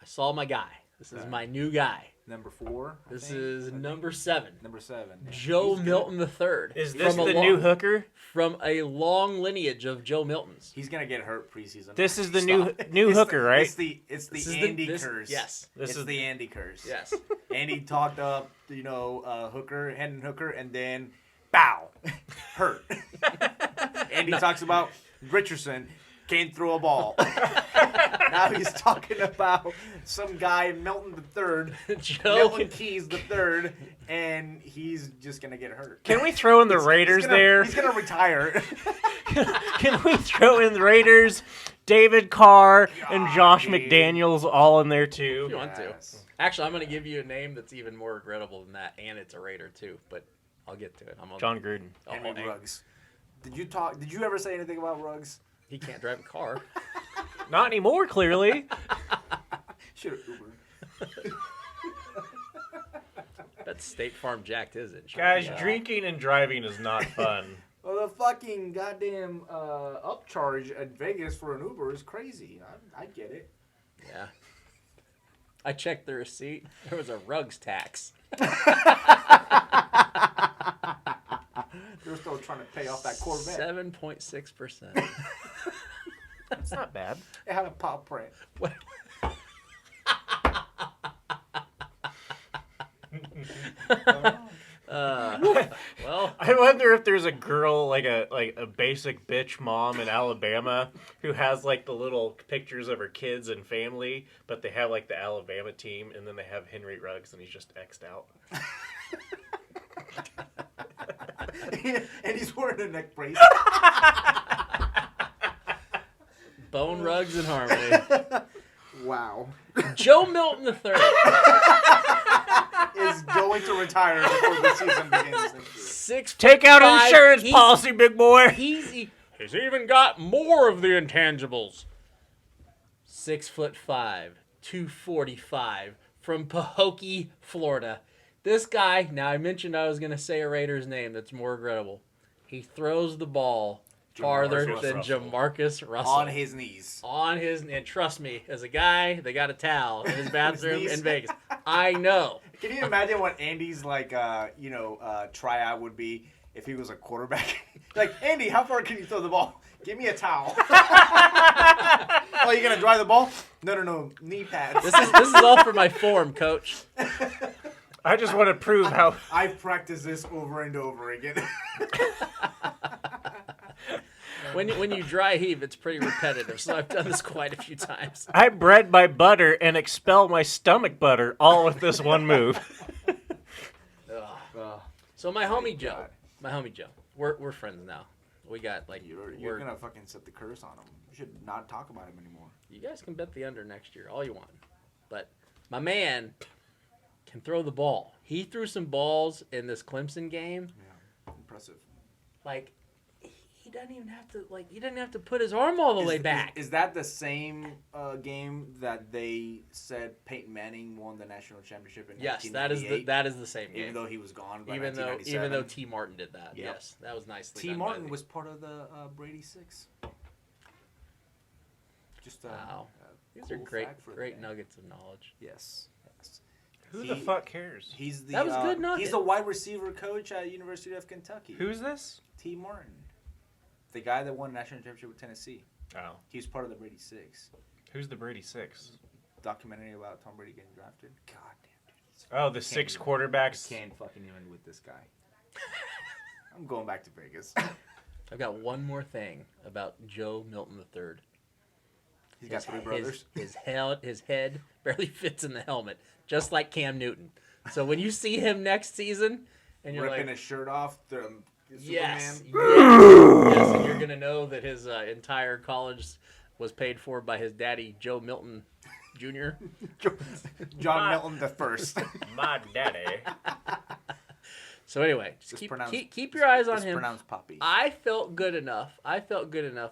I saw my guy. This is my new guy. Number 4. This is number 7. Number 7. Joe Milton III. Is this the new hooker? From a long lineage of Joe Miltons. He's gonna get hurt preseason. This is the new hooker, right? It's the Andy curse. Yes. This is the Andy curse. Yes. Andy talked up, hooker, Hendon Hooker, and then, bow, hurt. Andy talks about Richardson can't throw a ball. Now he's talking about some guy, Milton III, Milton Keys III, and he's just going to get hurt. Can we throw in the Raiders there? He's going to retire. Can we throw in the Raiders, David Carr, and Josh McDaniels all in there too? If you want to. Actually, I'm going to give you a name that's even more regrettable than that, and it's a Raider too, but I'll get to it. John Gruden. Henry Ruggs. Did you ever say anything about Ruggs? He can't drive a car. Not anymore, clearly. Should have Ubered. That State Farm jacked his insurance. Guys, drinking and driving is not fun. Well, the fucking goddamn upcharge at Vegas for an Uber is crazy. I get it. Yeah. I checked the receipt. There was a rugs tax. They're still trying to pay off that Corvette. 7.6%. That's not bad. It had a pop print. What? Well, I wonder if there's a girl like a basic bitch mom in Alabama who has like the little pictures of her kids and family, but they have like the Alabama team, and then they have Henry Ruggs, and he's just X'd out. And he's wearing a neck brace. Bone Rugs in Harmony. Wow. Joe Milton III. Is going to retire before the season begins. Take out an insurance He's- policy, big boy. He's even got more of the intangibles. 6'5", 245 from Pahokee, Florida. This guy, now I mentioned I was going to say a Raider's name that's more regrettable. He throws the ball farther than Jamarcus Russell. On his knees. And trust me, as a guy that got a towel in his bathroom knees. in Vegas, I know. Can you imagine what Andy's tryout would be if he was a quarterback? Like, Andy, how far can you throw the ball? Give me a towel. Oh, you gonna dry the ball? No. Knee pads. This is all for my form, coach. I just want to prove how I've practiced this over and over again. When you dry heave, it's pretty repetitive, so I've done this quite a few times. I bred my butter and expel my stomach butter all with this one move. So my homie Joe, we're friends now. We got like You're gonna fucking set the curse on him. You should not talk about him anymore. You guys can bet the under next year all you want, but my man can throw the ball. He threw some balls in this Clemson game. Yeah, impressive. Like he doesn't even have to he didn't have to put his arm all the way back. Is that the same game that they said Peyton Manning won the national championship in? Yes, 1998? that is the same game. Even though he was gone by even though 1997. T. Martin did that. Yep. Yes, that was nicely T. done. Martin was part of the Brady Six. Just Wow. These cool are great fact for the great day. nuggets of knowledge. Yes. Who the fuck cares? He's the That was good nugget. he's the wide receiver coach at University of Kentucky. Who's this? T. Martin, the guy that won the national championship with Tennessee. Oh. He was part of the Brady Six. Who's the Brady Six? Documentary about Tom Brady getting drafted. God damn, dude. Oh, the six quarterbacks. I can't fucking even with this guy. I'm going back to Vegas. I've got one more thing about Joe Milton III. He's got three brothers. His head barely fits in the helmet, just like Cam Newton. So when you see him next season, and you're Ripping like, his shirt off, yes, Superman. yes, and you're gonna know that his entire college was paid for by his daddy, Joe Milton Jr. John Milton the first. My daddy. So anyway, just keep your eyes on him. Pronounced Poppy. I felt good enough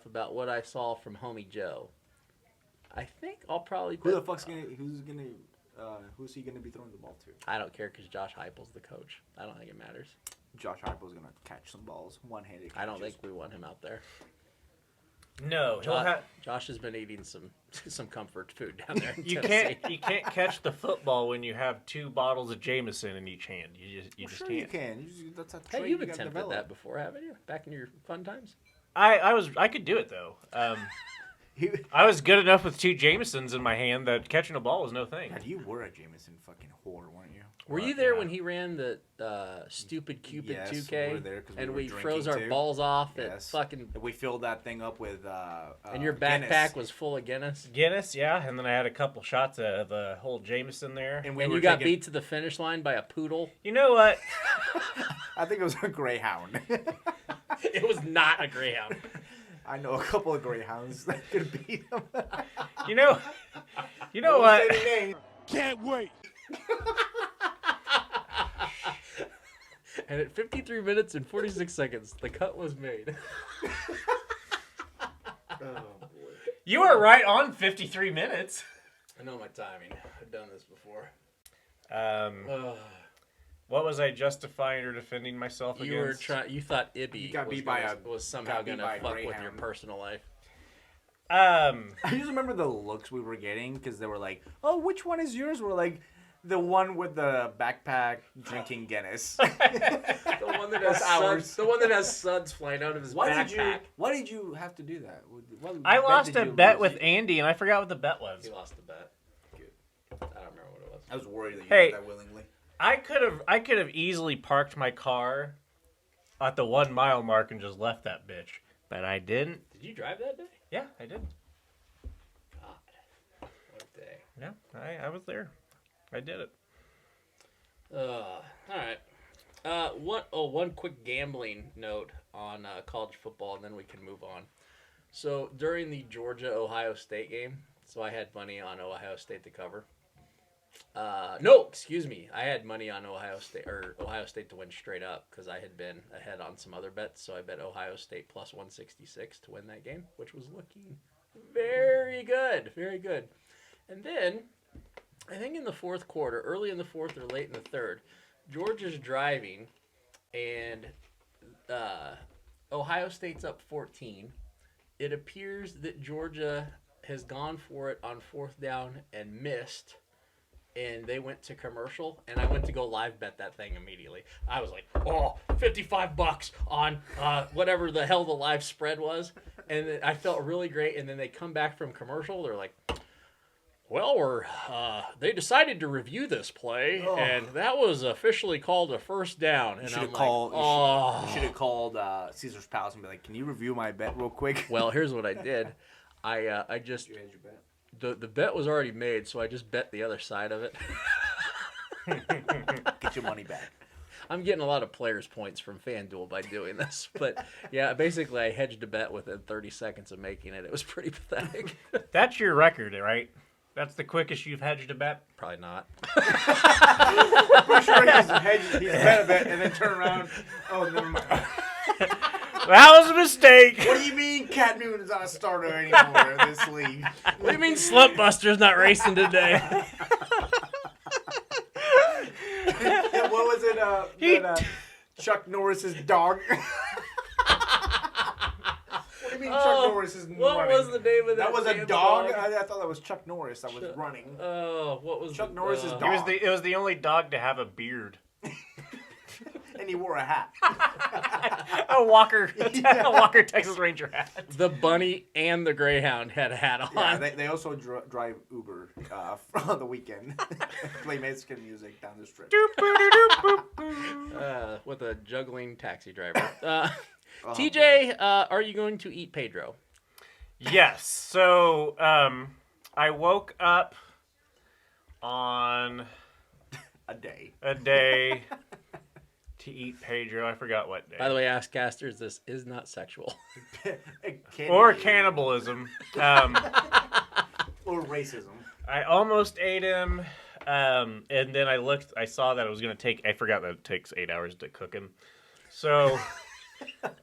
about what I saw from homie Joe. I think I'll probably. Who's he gonna be throwing the ball to? I don't care because Josh Heupel's the coach. I don't think it matters. Josh Heupel's gonna catch some balls, one-handed. I don't think we want him out there. No, Josh has been eating some comfort food down there. In you Tennessee. can't catch the football when you have 2 bottles of Jameson in each hand. You just sure can't. You can. That's a trait Hey, you've you gotta attempted develop. that before, haven't you? Back in your fun times. I could do it though. I was good enough with 2 Jamesons in my hand that catching a ball was no thing. God, you were a Jameson fucking whore, weren't you? Were you there when he ran the stupid Cupid Yes, 2K? we were there 'cause we and were we drinking froze our too. balls off Yes. at fucking. We filled that thing up with. And your backpack Guinness. was full of Guinness. Guinness, yeah, and then I had a couple shots of the whole Jameson there. And we And were you got taking- beat to the finish line by a poodle. You know what? I think it was a greyhound. It was not a greyhound. I know a couple of greyhounds that could beat him. You know what? Can't wait. And at 53 minutes and 46 seconds, the cut was made. You were right on 53 minutes. I know my timing. I've done this before. What was I justifying or defending myself You were against? you thought Ibby got beat by was somehow got beat gonna by a fuck with your Greyhound. personal life. I just remember the looks we were getting because they were like, "Oh, which one is yours?" We're like, "The one with the backpack drinking Guinness." The one that has ours. suds, the one that has suds flying out of his backpack. Why did you have to do that? What I bet lost did a you bet lose? with Andy, and I forgot what the bet was. He lost the bet. Good. I don't remember what it was. I was worried that you Hey. did that willingly. I could have easily parked my car at the 1 mile mark and just left that bitch, but I didn't. Did you drive that day? Yeah, I did. God, what a day. Yeah, I was there. I did it. All right. One quick gambling note on college football, and then we can move on. So during the Georgia-Ohio State game, so I had money on Ohio State to cover. No, excuse me. I had money on Ohio State to win straight up because I had been ahead on some other bets. So I bet Ohio State plus 166 to win that game, which was looking very good, very good. And then I think in the fourth quarter, early in the fourth or late in the third, Georgia's driving, and Ohio State's up 14. It appears that Georgia has gone for it on fourth down and missed, and they went to commercial, and I went to go live bet that thing immediately. I was like, oh, $55 on whatever the hell the live spread was, and then I felt really great, and then they come back from commercial, they're like, well, they decided to review this play, and that was officially called a first down. And You should I'm have like, called. oh. You should have called Caesar's Palace and be like, "Can you review my bet real quick?" Well, here's what I did. I just You had your bet. the bet was already made, so I just bet the other side of it. Get your money back. I'm getting a lot of players' points from FanDuel by doing this, but yeah, basically I hedged a bet within 30 seconds of making it. It was pretty pathetic. That's your record, right? That's the quickest you've hedged a bet? Probably not. Pretty sure he's bet a bet and then turn around. Oh, never mind. That was a mistake. What do you mean Cat Newton's not a starter anymore in this league? What do you mean Slump Buster's not racing today? What was it? Chuck Norris's dog. What do you mean Chuck Norris is What running? was the name of that? That was a damn dog? I thought that was Chuck Norris that was running. Oh, what was Chuck Norris's uh, dog. It was the only dog to have a beard. And he wore a hat. A Walker Texas Ranger hat. The bunny and the greyhound had a hat on. Yeah, they also drive Uber on the weekend. Play Mexican music down the strip. With a juggling taxi driver. TJ, are you going to eat Pedro? Yes. So I woke up on A day. a day to eat Pedro. I forgot what day. By the way, Asscasters, this is not sexual. Or cannibalism. Or racism. I almost ate him, and then I saw that it was going to take, I forgot that it takes 8 hours to cook him. So,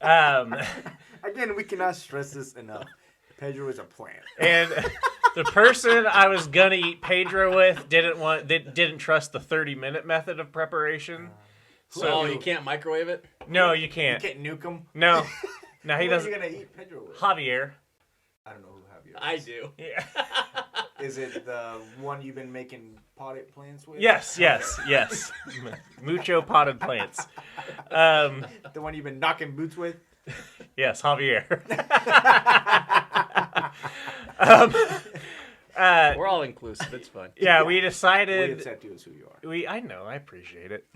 Again, we cannot stress this enough. Pedro is a plant. and the person I was going to eat Pedro with didn't trust the 30-minute method of preparation. So you can't microwave it? No, you You can't. can't nuke him. No. No, he Who are you doesn't. going to eat Pedro with? Javier. I don't know who Javier is. I do. Yeah. Is it the one you've been making potted plants with? Yes. Mucho potted plants. The one you've been knocking boots with? Yes, Javier. We're all inclusive. It's fun. Yeah, we We decided. accept you as who you are. I know, I appreciate it.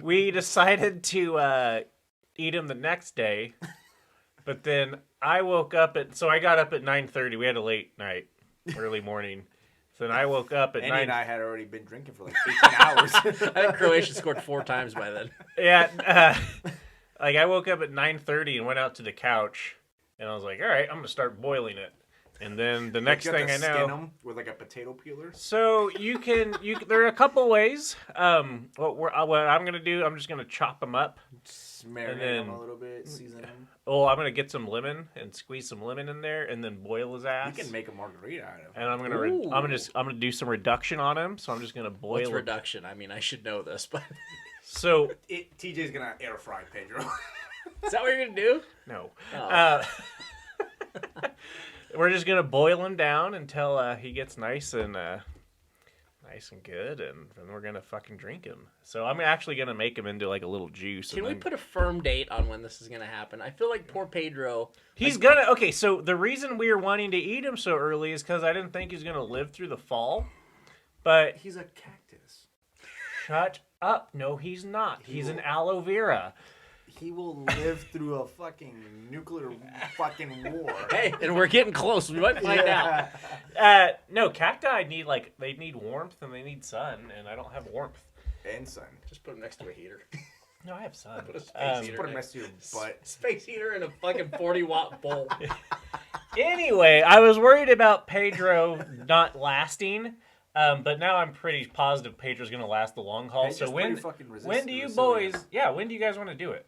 We decided to eat him the next day, but then I woke up so I got up at 9:30. We had a late night, early morning. So then I woke up at Andy 9. and I had already been drinking for like 18 hours. I think Croatia scored 4 times by then. Yeah, like I woke up at 9:30 and went out to the couch, and I was like, all right, I'm gonna start boiling it. And then the next thing I skin know, them with like a potato peeler. so you can there are a couple ways. What I'm gonna do, I'm just gonna chop them up. Marinate then- them a little bit, season them. Oh, I'm gonna get some lemon and squeeze some lemon in there, and then boil his ass. You can make a margarita out of it. And I'm gonna Ooh. I'm gonna do some reduction on him. So I'm just gonna boil. What's it. reduction? I mean, I should know this, but So TJ's gonna air fry Pedro. is that what you're gonna do? no. Oh. We're just gonna boil him down until he gets nice and good, and then we're gonna fucking drink him. So I'm actually gonna make him into like a little juice. Can and we then... put a firm date on when this is gonna happen? I feel like poor Pedro. He's gonna. Okay, so the reason we were wanting to eat him so early is because I didn't think he was gonna live through the fall. But He's a cactus. shut up! No, he's not. He's an aloe vera. He will live through a fucking nuclear fucking war. Hey, and we're getting close. We might find out. No, cacti need warmth and they need sun, and I don't have warmth. And sun. Just put him next to a heater. No, I have sun. Put a space heater. Put him next to your butt. Space heater in a fucking 40-watt bowl. Anyway, I was worried about Pedro not lasting, but now I'm pretty positive Pedro's going to last the long haul. Hey, So just when fucking resist do the you Brazilian. boys? When do you guys want to do it?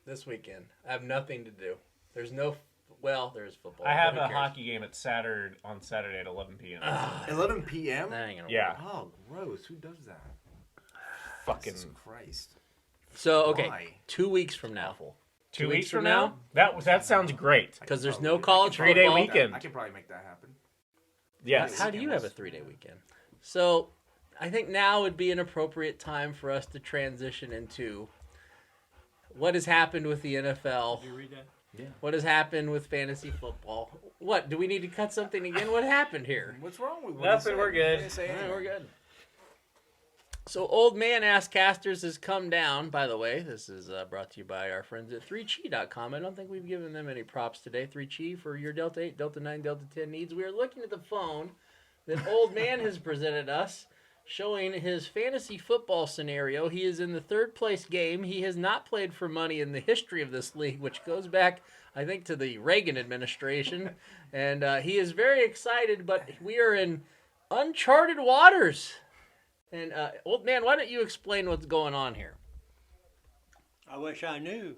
This weekend. I have nothing to do. There's no. Well, there's football. I have Who a cares? hockey game on Saturday at 11 p.m. 11 p.m.? That ain't gonna Yeah. work. Oh, gross. Who does that? Fucking Jesus Christ. So okay, Why? 2 weeks from now. awful. 2 weeks from now? That sounds great. Because there's no college 3-day football. weekend. I can probably make that happen. Yes. How do you have a 3-day weekend? So, I think now would be an appropriate time for us to transition into what has happened with the NFL. Did you read that? Yeah. What has happened with fantasy football? What, do we need to cut something again? What happened here? What's wrong with what Nothing, he we're said? good. He didn't say All right, anything. we're good. So, Old Man Asscasters has come down. By the way, this is brought to you by our friends at 3chi.com. I don't think we've given them any props today. 3chi for your Delta 8, Delta 9, Delta 10 needs. We are looking at the phone that Old Man has presented us, showing his fantasy football scenario. He is in the third place game. He has not played for money in the history of this league, which goes back, I think, to the Reagan administration. And he is very excited, but we are in uncharted waters. And, Old Man, why don't you explain what's going on here? I wish I knew.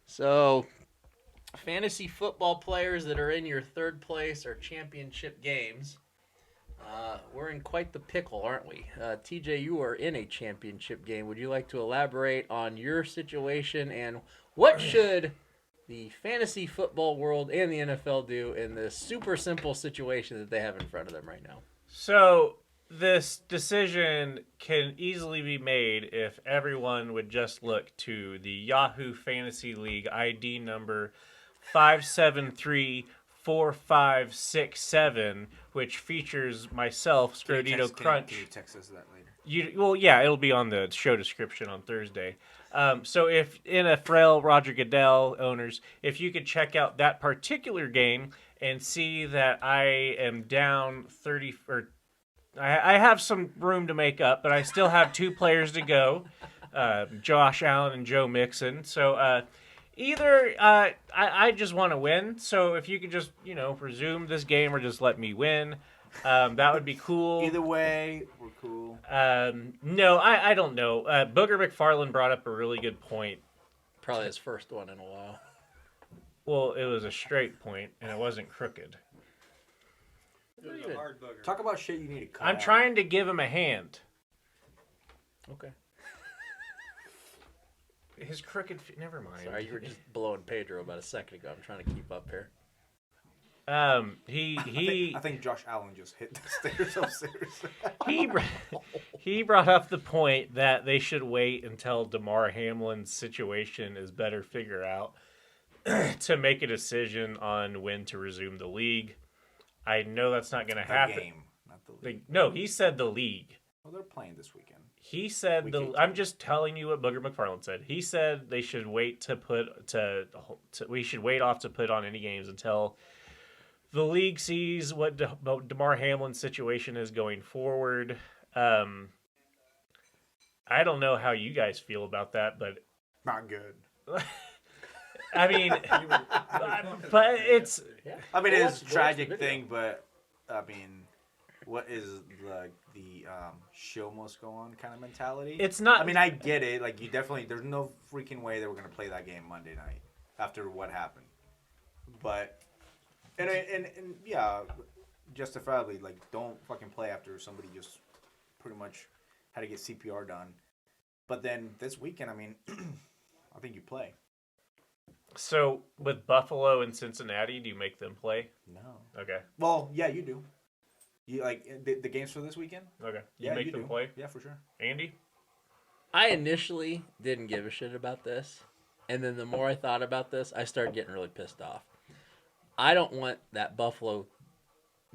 So, fantasy football players that are in your third place or championship games, we're in quite the pickle, aren't we? TJ, you are in a championship game. Would you like to elaborate on your situation and what should the fantasy football world and the NFL do in this super simple situation that they have in front of them right now? So this decision can easily be made if everyone would just look to the Yahoo Fantasy League ID number 5734567, which features myself, Can you Scrodito text- Crunch. Can you text us that later? It'll be on the show description on Thursday. So if NFL Roger Goodell owners, if you could check out that particular game and see that I am down 30, or I have some room to make up, but I still have 2 players to go, Josh Allen and Joe Mixon. So I just want to win. So if you could just resume this game or just let me win. That would be cool. Either way, we're cool. No, I don't know. Booger McFarland brought up a really good point. Probably his first one in a while. Well, it was a straight point, and it wasn't crooked. It was a hard booger. Talk about shit you need to cut I'm out. trying to give him a hand. Okay. His crooked feet. Never mind. Sorry, you were just blowing Pedro about a second ago. I'm trying to keep up here. I think Josh Allen just hit the stairs upstairs. he brought up the point that they should wait until Damar Hamlin's situation is better figured out to make a decision on when to resume the league. I know that's not going to The happen. game, not the league. No, he said the league. Well, they're playing this weekend. He said We the. can't I'm just telling you what Booger McFarland said. He said they should wait we should wait off to put on any games until the league sees what Damar Hamlin's situation is going forward. I don't know how you guys feel about that, but Not good. I mean, but it's I mean, it's a Watch tragic the video. thing, but I mean, what is the show must go on kind of mentality? It's not. I mean, I get it. Like, you definitely, there's no freaking way they were gonna play that game Monday night after what happened. But and yeah, justifiably, like, don't fucking play after somebody just pretty much had to get CPR done. But then this weekend, I mean, I think you play. So with Buffalo and Cincinnati, do you make them play? No. Okay. Well, yeah, you do. You like the games for this weekend? Okay. Yeah, make you them do. play? Yeah, for sure. Andy? I initially didn't give a shit about this, and then the more I thought about this, I started getting really pissed off. I don't want that Buffalo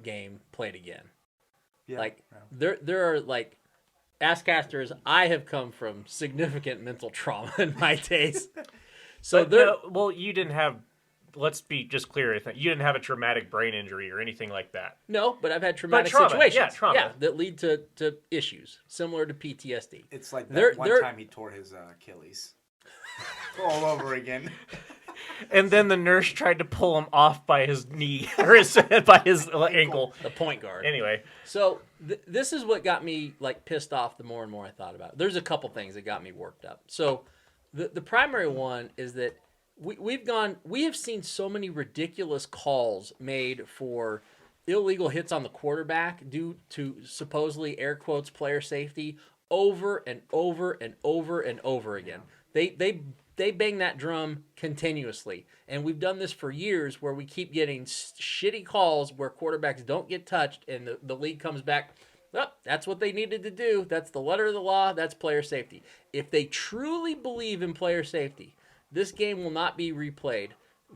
game played again. Yeah. Like yeah. there are like Asscasters. I have come from significant mental trauma in my days, so But there. no, well, you didn't have. Let's be just clear. You didn't have a traumatic brain injury or anything like that. No, but I've had traumatic trauma, situations. yeah, trauma. that lead to issues similar to PTSD. It's like that They're- one they're- time he tore his Achilles. All over again. And then the nurse tried to pull him off by his knee or by his ankle. The point guard. Anyway, So this is what got me like pissed off the more and more I thought about it. There's a couple things that got me worked up. So the primary one is that we have seen so many ridiculous calls made for illegal hits on the quarterback due to supposedly air quotes player safety over and over and over and over again. They bang that drum continuously. And we've done this for years where we keep getting shitty calls where quarterbacks don't get touched and the league comes back, oh, that's what they needed to do. That's the letter of the law. That's player safety. If they truly believe in player safety, this game will not be replayed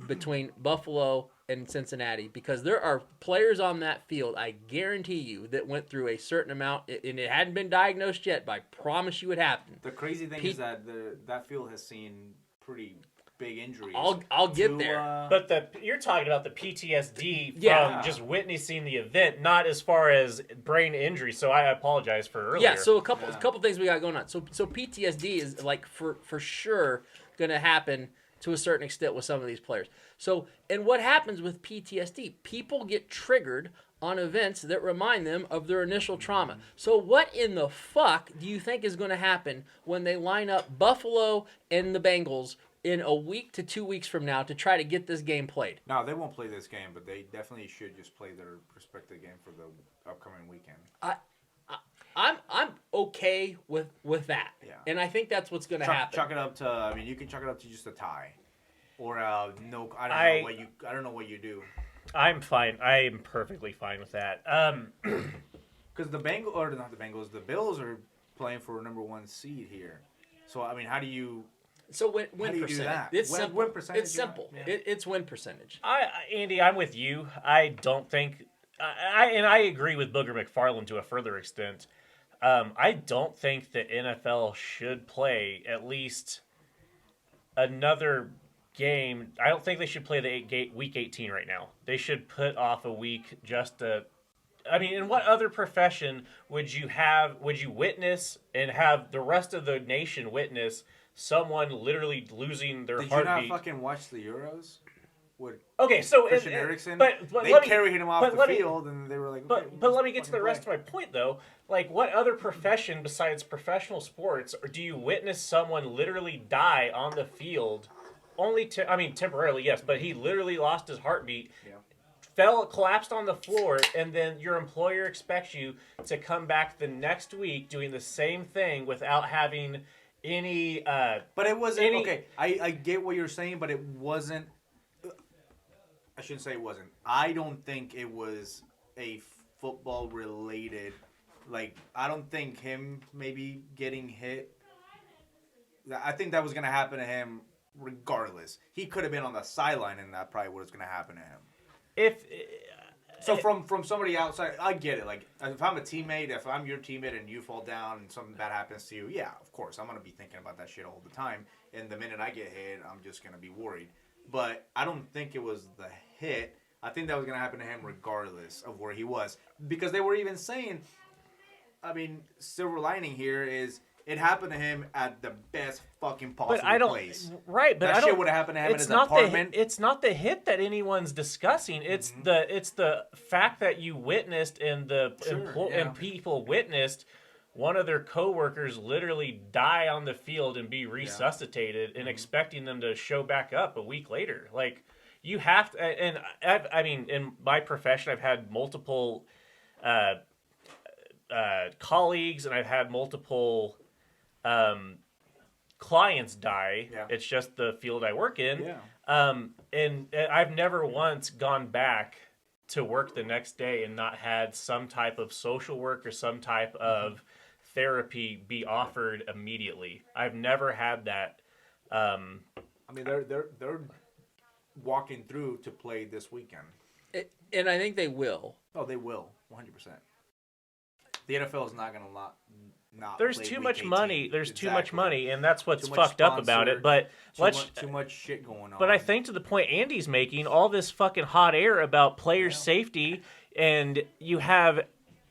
between Buffalo and Cincinnati because there are players on that field, I guarantee you, that went through a certain amount, and it hadn't been diagnosed yet, but I promise you it happened. The crazy thing is that that field has seen pretty big injuries. I'll get there. but you're talking about the PTSD from Yeah. just witnessing the event, not as far as brain injury. So I apologize for earlier. Yeah, so a couple things we got going on. So PTSD is like for sure going to happen to a certain extent with some of these players. So, and what happens with PTSD? People get triggered on events that remind them of their initial trauma. So what in the fuck do you think is going to happen when they line up Buffalo and the Bengals in a week to 2 weeks from now to try to get this game played? No, they won't play this game, but they definitely should just play their respective game for the upcoming weekend. I'm okay with that. Yeah. And I think that's what's going to happen. Chalk it up to. I mean, you can chalk it up to just a tie, or no. I don't know what you do. I'm fine. I am perfectly fine with that. Because the the Bills are playing for a number 1 seed here. So I mean, how do you? So win How do you do percentage. that? It's Win- simple. win percentage, It's yeah. simple. Yeah. It's win percentage. Andy, I'm with you. I don't think, I agree with Booger McFarland to a further extent. I don't think the NFL should play at least another game. I don't think they should play the week 18 right now. They should put off a week just to. I mean, in what other profession would you witness and have the rest of the nation witness someone literally losing their Did heartbeat? you not fucking watch the Euros? With Okay, so Christian Eriksen, but they let me- carried him off but the let me- field, and they were like, okay, But we'll let me just get to the fucking rest play. of my point, though. Like, what other profession besides professional sports do you witness someone literally die on the field? Temporarily, yes, but he literally lost his heartbeat, Yeah. collapsed on the floor, and then your employer expects you to come back the next week doing the same thing without having any. But it wasn't Any- okay. I get what you're saying, but it wasn't. I shouldn't say it wasn't. I don't think it was a football related. Like, I don't think him maybe getting hit. I think that was gonna happen to him regardless. He could have been on the sideline, and that probably was gonna happen to him. So from somebody outside, I get it. Like, if I'm a teammate, if I'm your teammate and you fall down and something bad happens to you, yeah, of course, I'm going to be thinking about that shit all the time. And the minute I get hit, I'm just going to be worried. But I don't think it was the hit. I think that was going to happen to him regardless of where he was. Because they were even saying, I mean, silver lining here is It happened to him at the best fucking possible But I don't. place. Right, but That I don't. shit would have happened to him in It's his not apartment. it's not the hit that anyone's discussing. It's the fact that you witnessed and people witnessed one of their coworkers literally die on the field and be resuscitated, and expecting them to show back up a week later. Like, you have to. And I mean, in my profession, I've had multiple colleagues, and I've had multiple clients die. Yeah. It's just the field I work in. Yeah. And I've never once gone back to work the next day and not had some type of social work or some type of therapy be offered immediately. I've never had that. I mean, they're walking through to play this weekend. And I think they will. Oh, they will, 100%. The NFL is not going to not. There's play too week much 18. money. There's too much Exactly. money, and that's what's Too much fucked up about sponsor, it. But Too much shit going on. But I think to the point Andy's making, all this fucking hot air about player safety, and you have,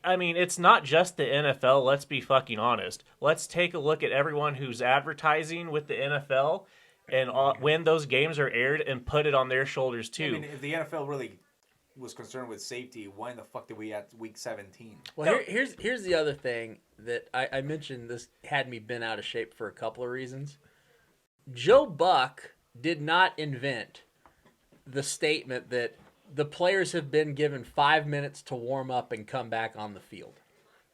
I mean, it's not just the NFL. Let's be fucking honest. Let's take a look at everyone who's advertising with the NFL, and when those games are aired, and put it on their shoulders too. I mean, if the NFL really was concerned with safety, why in the fuck did we at week 17? Well, here's the other thing that I mentioned. This had me bent out of shape for a couple of reasons. Joe Buck did not invent the statement that the players have been given 5 minutes to warm up and come back on the field.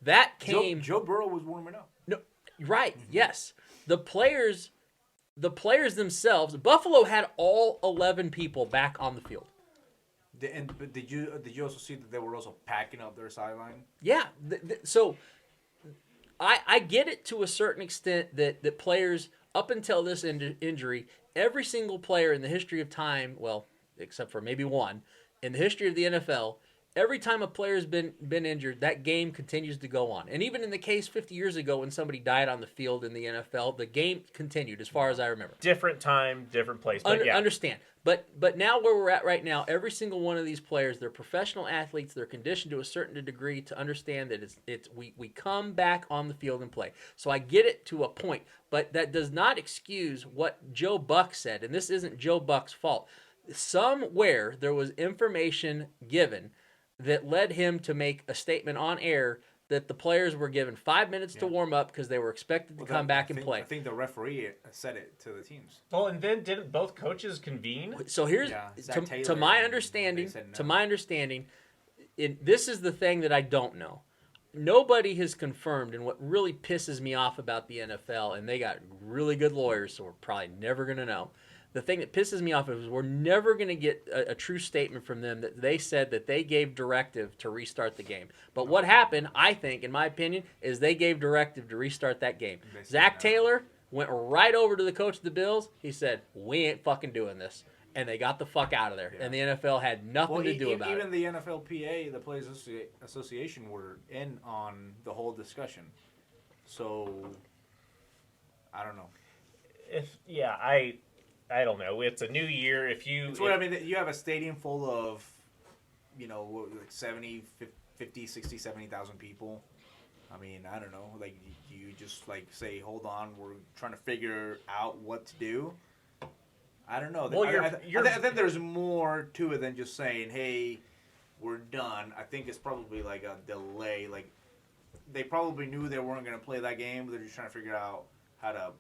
That came. Joe Burrow was warming up. No, right? Yes, the players themselves. Buffalo had all 11 people back on the field. But did you also see that they were also packing up their sideline? Yeah. So I get it to a certain extent that players, up until this injury, every single player in the history of time, well, except for maybe one, in the history of the NFL, every time a player's been injured, that game continues to go on. And even in the case 50 years ago when somebody died on the field in the NFL, the game continued as far as I remember. Different time, different place. But Understand. But now where we're at right now, every single one of these players, they're professional athletes. They're conditioned to a certain degree to understand that we come back on the field and play. So I get it to a point, but that does not excuse what Joe Buck said. And this isn't Joe Buck's fault. Somewhere there was information given that led him to make a statement on air that the players were given 5 minutes to warm up because they were expected to come back and play. I think the referee said it to the teams. Well, and then didn't both coaches convene? So here's to my understanding. To my understanding, this is the thing that I don't know. Nobody has confirmed, and what really pisses me off about the NFL, and they got really good lawyers, so we're probably never going to know. The thing that pisses me off is we're never going to get a true statement from them that they said that they gave directive to restart the game. But what happened, I think, in my opinion, is they gave directive to restart that game. Zach Taylor went right over to the coach of the Bills. He said, "We ain't fucking doing this." And they got the fuck out of there. Yeah. And the NFL had nothing to do about it. Even the NFLPA, the Players Association, were in on the whole discussion. So, I don't know. I don't know. It's a new year. I mean, you have a stadium full of, like 50, 60, 70,000 people. I mean, I don't know. Like, you just, say, hold on, we're trying to figure out what to do. I don't know. Well, I think there's more to it than just saying, hey, we're done. I think it's probably like a delay. Like, they probably knew they weren't going to play that game, but they're just trying to figure out how to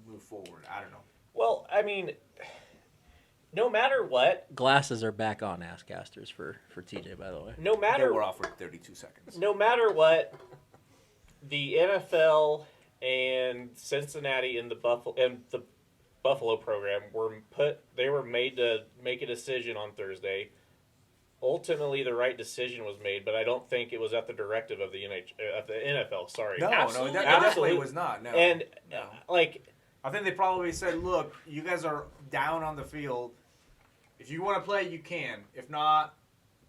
move forward. I don't know. Well, I mean, no matter what, glasses are back on Asscasters for TJ, by the way. They were off for 32 seconds. No matter what, the NFL and Cincinnati and the Buffalo program they were made to make a decision on Thursday. Ultimately, the right decision was made, but I don't think it was at the directive of the NFL. Sorry, No, that definitely was not. No, and no. I think they probably said, look, you guys are down on the field. If you want to play, you can. If not,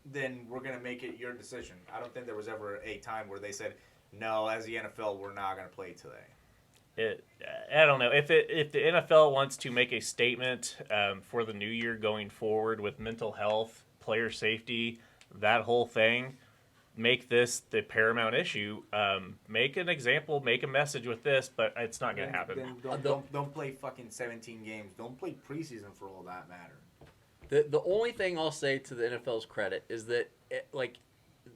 then we're going to make it your decision. I don't think there was ever a time where they said, no, as the NFL, we're not going to play today. I don't know. If the NFL wants to make a statement for the new year going forward with mental health, player safety, that whole thing, make this the paramount issue. Make an example, make a message with this, but it's not going to happen. Then don't play fucking 17 games. Don't play preseason for all that matter. The only thing I'll say to the NFL's credit is that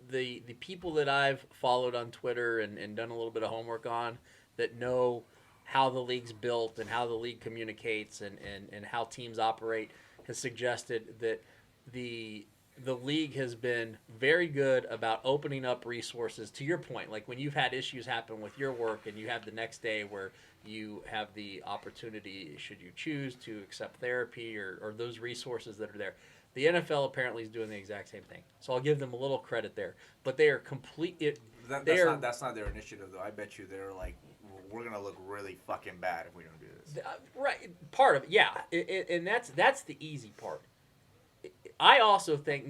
the people that I've followed on Twitter and done a little bit of homework on that know how the league's built and how the league communicates and how teams operate has suggested that the league has been very good about opening up resources. To your point, like when you've had issues happen with your work and you have the next day where you have the opportunity, should you choose to accept therapy or those resources that are there. The NFL apparently is doing the exact same thing. So I'll give them a little credit there. But they are That's not their initiative, though. I bet you they're like, we're going to look really fucking bad if we don't do this. Right. Part of it, yeah. And that's the easy part. I also think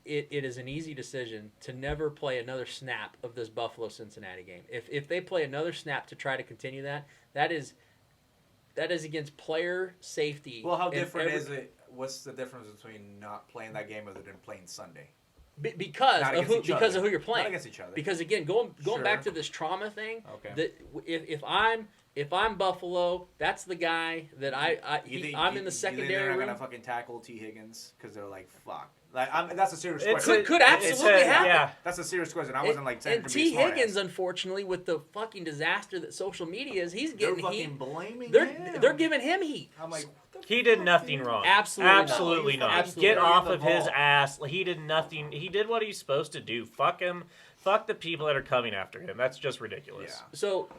it is an easy decision to never play another snap of this Buffalo Cincinnati game. If they play another snap to try to continue that is against player safety. Well, how different is it? What's the difference between not playing that game other than playing Sunday? Because of who you're playing. Not against each other. Because again, going back to this trauma thing. Okay. That if I'm Buffalo, that's the guy that I'm in the secondary they're not room. gonna fucking tackle T. Higgins because they're like, fuck. Like, that's a serious question. Could absolutely happen. Yeah. That's a serious question. I wasn't like saying and T. Higgins, unfortunately, with the fucking disaster that social media is, he's getting fucking heat. blaming him. They're giving him heat. I'm like, He did nothing wrong. Absolutely not. Absolutely Get not. off of his ass. He did nothing. He did what he's supposed to do. Fuck him. Fuck the people that are coming after him. That's just ridiculous. Yeah. So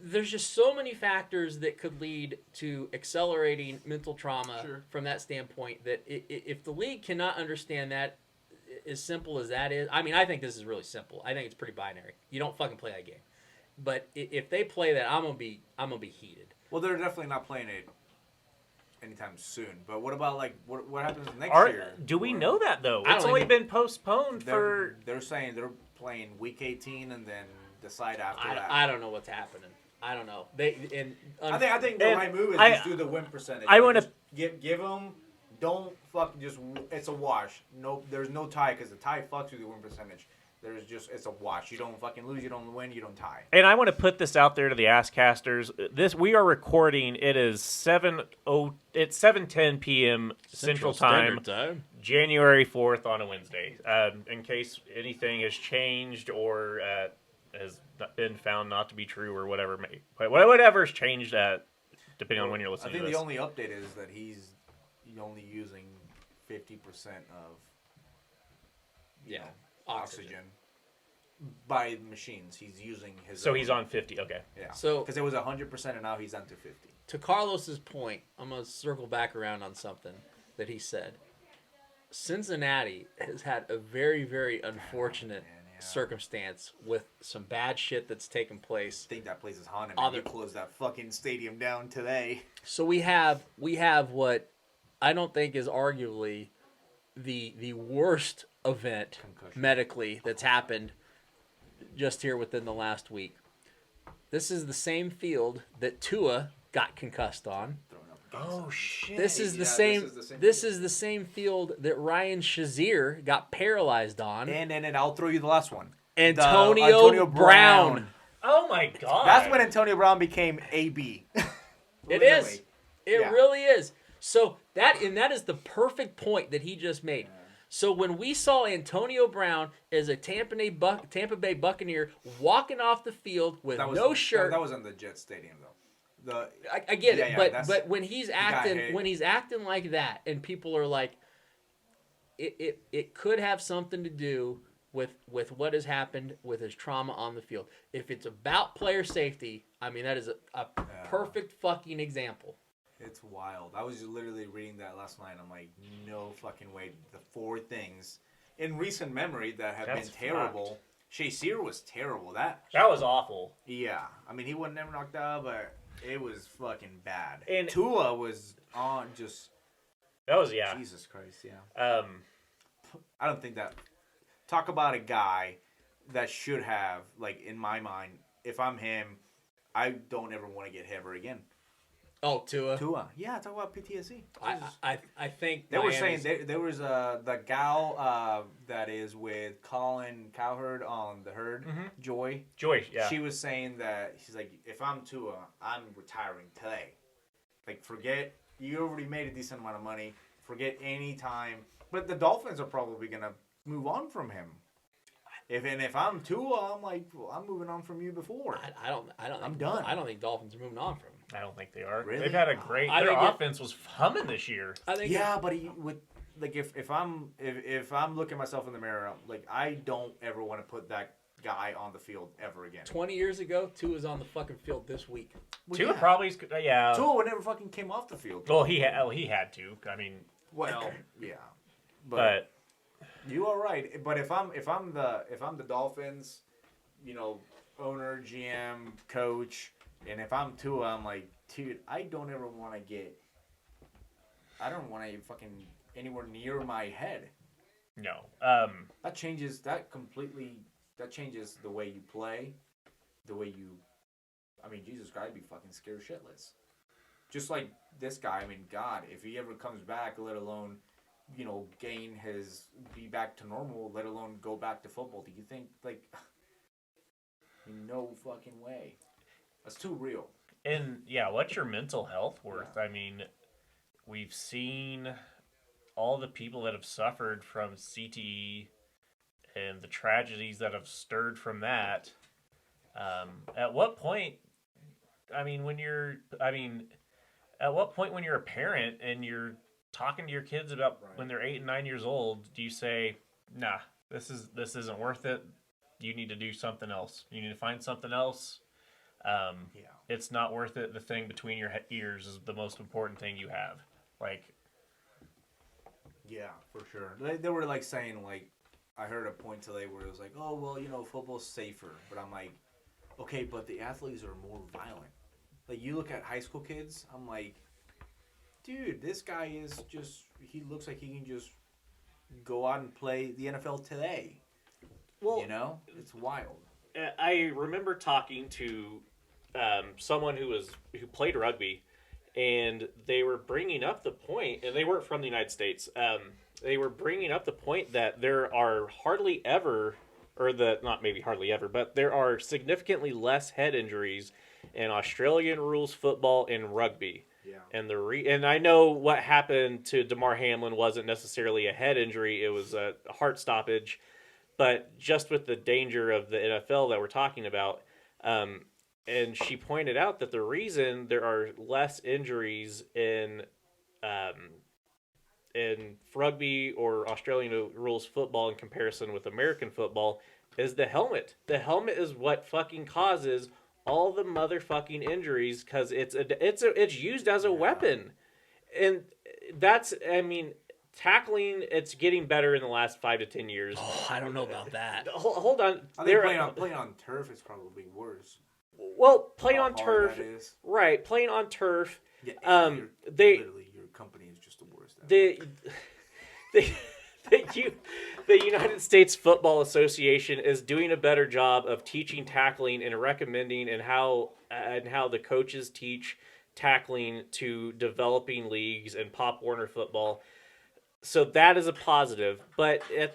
there's just so many factors that could lead to accelerating mental trauma from that standpoint that if the league cannot understand that, as simple as that is, I mean, I think this is really simple. I think it's pretty binary. You don't fucking play that game. But if they play that, I'm gonna be heated. Well, they're definitely not playing it anytime soon. But what about like what happens next year? Do we know that though? I don't It's only even- been postponed for. They're saying they're playing week 18 and then decide after that. I don't know what's happening. I don't know. I think the right move is just do the win percentage. I want to give them. Don't fuck just. It's a wash. No, there's no tie because the tie fucks with the win percentage. It's a wash. You don't fucking lose. You don't win. You don't tie. And I want to put this out there to the Asscasters. We are recording. It is 7:10 p.m. Central Time, January 4th on a Wednesday. In case anything has changed or has been found not to be true or whatever, whatever's changed depending on when you're listening. I think to the this. only update is that he's only using 50% of oxygen by machines. He's using his. So he's on 50. Okay. Yeah. So because it was 100% and now he's on to 50. To Carlos's point, I'm gonna circle back around on something that he said. Cincinnati has had a very, very unfortunate circumstance with some bad shit that's taken place. I think that place is haunted. Man. They closed that fucking stadium down today. So we have what I don't think is arguably the worst event medically that's happened just here within the last week. This is the same field that Tua got concussed on. Oh shit! This is the same. This is the same field that Ryan Shazier got paralyzed on. And I'll throw you the last one. Antonio Brown. Oh my god! That's when Antonio Brown became AB. It is. It really is. So that is the perfect point that he just made. So when we saw Antonio Brown as a Tampa Bay Buccaneer walking off the field with no shirt, that was in the Jets stadium though. I get it, but when he's acting like that, and people are like, it could have something to do with what has happened with his trauma on the field. If it's about player safety, I mean that is a perfect fucking example. It's wild. I was literally reading that last night. I'm like, no fucking way. The 4 things in recent memory that have been terrible. Shazier was terrible. That was awful. Yeah, I mean he wasn't never knocked out, but. It was fucking bad. And Tua was on just. That was Jesus Christ, yeah. I don't think that. Talk about a guy that should have, like, in my mind, if I'm him, I don't ever want to get hit ever again. Oh, Tua. Tua. Yeah, talk about PTSD. I think They were Miami's- saying there was the gal that is with Colin Cowherd on the Herd, Joy. Yeah. She was saying that she's like, if I'm Tua, I'm retiring today. Like, forget, you already made a decent amount of money. Forget any time. But the Dolphins are probably gonna move on from him. If I'm Tua, I'm like, well, I'm moving on from you before. I don't. I'm done. I don't think Dolphins are moving on from him. I don't think they are. Really? They've had a great. I Their think it- offense was humming this year. I think. Yeah, but with like if I'm looking myself in the mirror, like I don't ever want to put that guy on the field ever again. 20 years ago, Tua's on the fucking field this week. Well, Tua yeah. probably. Yeah. Tua never fucking came off the field. Well, he had to. I mean, Well, yeah, but you are right. But if I'm the Dolphins, owner, GM, coach, and if I'm Tua, I'm like, dude, I don't ever want to fucking anywhere near my head. no. That changes the way you play, the way you. I mean, Jesus Christ, I'd be fucking scared shitless. Just like this guy. I mean, God, if he ever comes back, let alone, be back to normal, let alone go back to football. Do you think no fucking way? That's too real. And yeah, what's your mental health worth? Yeah. I mean, we've seen all the people that have suffered from CTE and the tragedies that have stirred from that. At what point? At what point when you're a parent and you're talking to your kids about when they're 8 and 9 years old, do you say, "Nah, this isn't worth it. You need to do something else. You need to find something else." It's not worth it. The thing between your ears is the most important thing you have. Yeah, for sure. They were saying I heard a point today where it was oh well, football's safer, but I'm like, okay, but the athletes are more violent. You look at high school kids, I'm like, dude, this guy he looks like he can just go out and play the NFL today. Well, it's wild. I remember talking to someone who played rugby, and they were bringing up the point, and they weren't from the United States. They were bringing up the point that there are hardly ever, not maybe hardly ever, but there are significantly less head injuries in Australian rules football and rugby. Yeah. And and I know what happened to Damar Hamlin wasn't necessarily a head injury; it was a heart stoppage. But just with the danger of the NFL that we're talking about, and she pointed out that the reason there are less injuries in rugby or Australian rules football in comparison with American football is the helmet. The helmet is what fucking causes all the motherfucking injuries because it's used as a weapon, and tackling, it's getting better in the last 5 to 10 years. Oh, I don't know about that. Hold on. I think playing on turf is probably worse. Well, playing How on hard turf, that is. right? Playing on turf. Yeah, literally your company is just the worst. The United States Football Association is doing a better job of teaching tackling and recommending and how the coaches teach tackling to developing leagues and Pop Warner football. So that is a positive, but the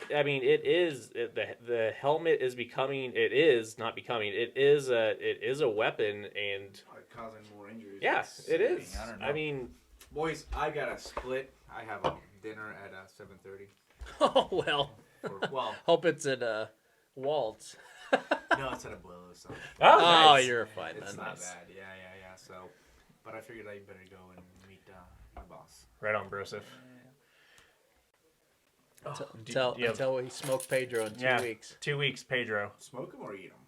helmet is becoming. It is not becoming. It is a weapon, and causing more injuries. yeah, It's it sickening. is. I don't know. I mean, boys, I got a split. I have a dinner at 7:30. Oh, well. Well, Hope it's at Walt's. no, it's at a Abuelo, so Oh, nice. you're fine it's then. not bad. Yeah. So, but I figured I better go and meet my boss. right on, Broseph. Until we smoke Pedro in 2 weeks. 2 weeks, Pedro. Smoke them or eat them?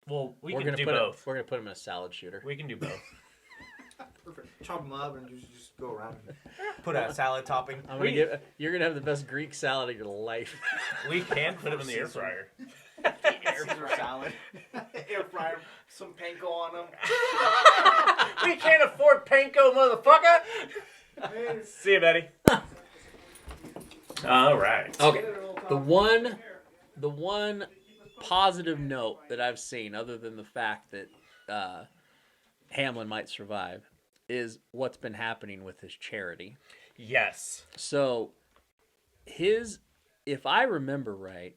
Well, We're can gonna do put both. We're gonna put him in a salad shooter. We can do both. Perfect. Chop them up and just go around. Put a salad topping. You're gonna have the best Greek salad of your life. We can put them in the air fryer. Caesar salad. Air fryer. Some panko on them. We can't afford panko, motherfucker. See you, Betty. All right. Okay. The one positive note that I've seen, other than the fact that Hamlin might survive, is what's been happening with his charity. Yes. So if I remember right,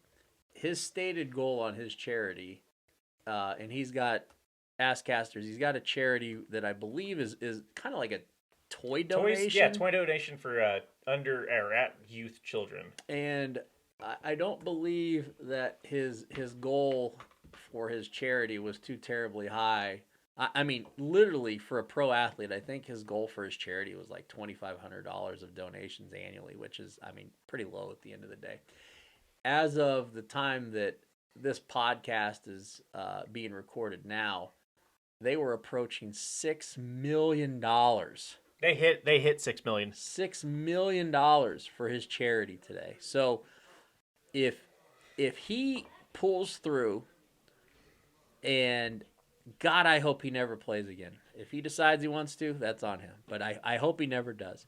his stated goal on his charity, and he's got Asscasters, he's got a charity that I believe is kind of like a toy donation. Toy donation for under or at youth children. And I don't believe that his goal for his charity was too terribly high. I mean, literally for a pro athlete, I think his goal for his charity was like $2,500 of donations annually, which is, I mean, pretty low at the end of the day. As of the time that this podcast is being recorded now, they were approaching $6 million. They hit $6 million. $6 million for his charity today. So if he pulls through, and God, I hope he never plays again. If he decides he wants to, that's on him. But I hope he never does.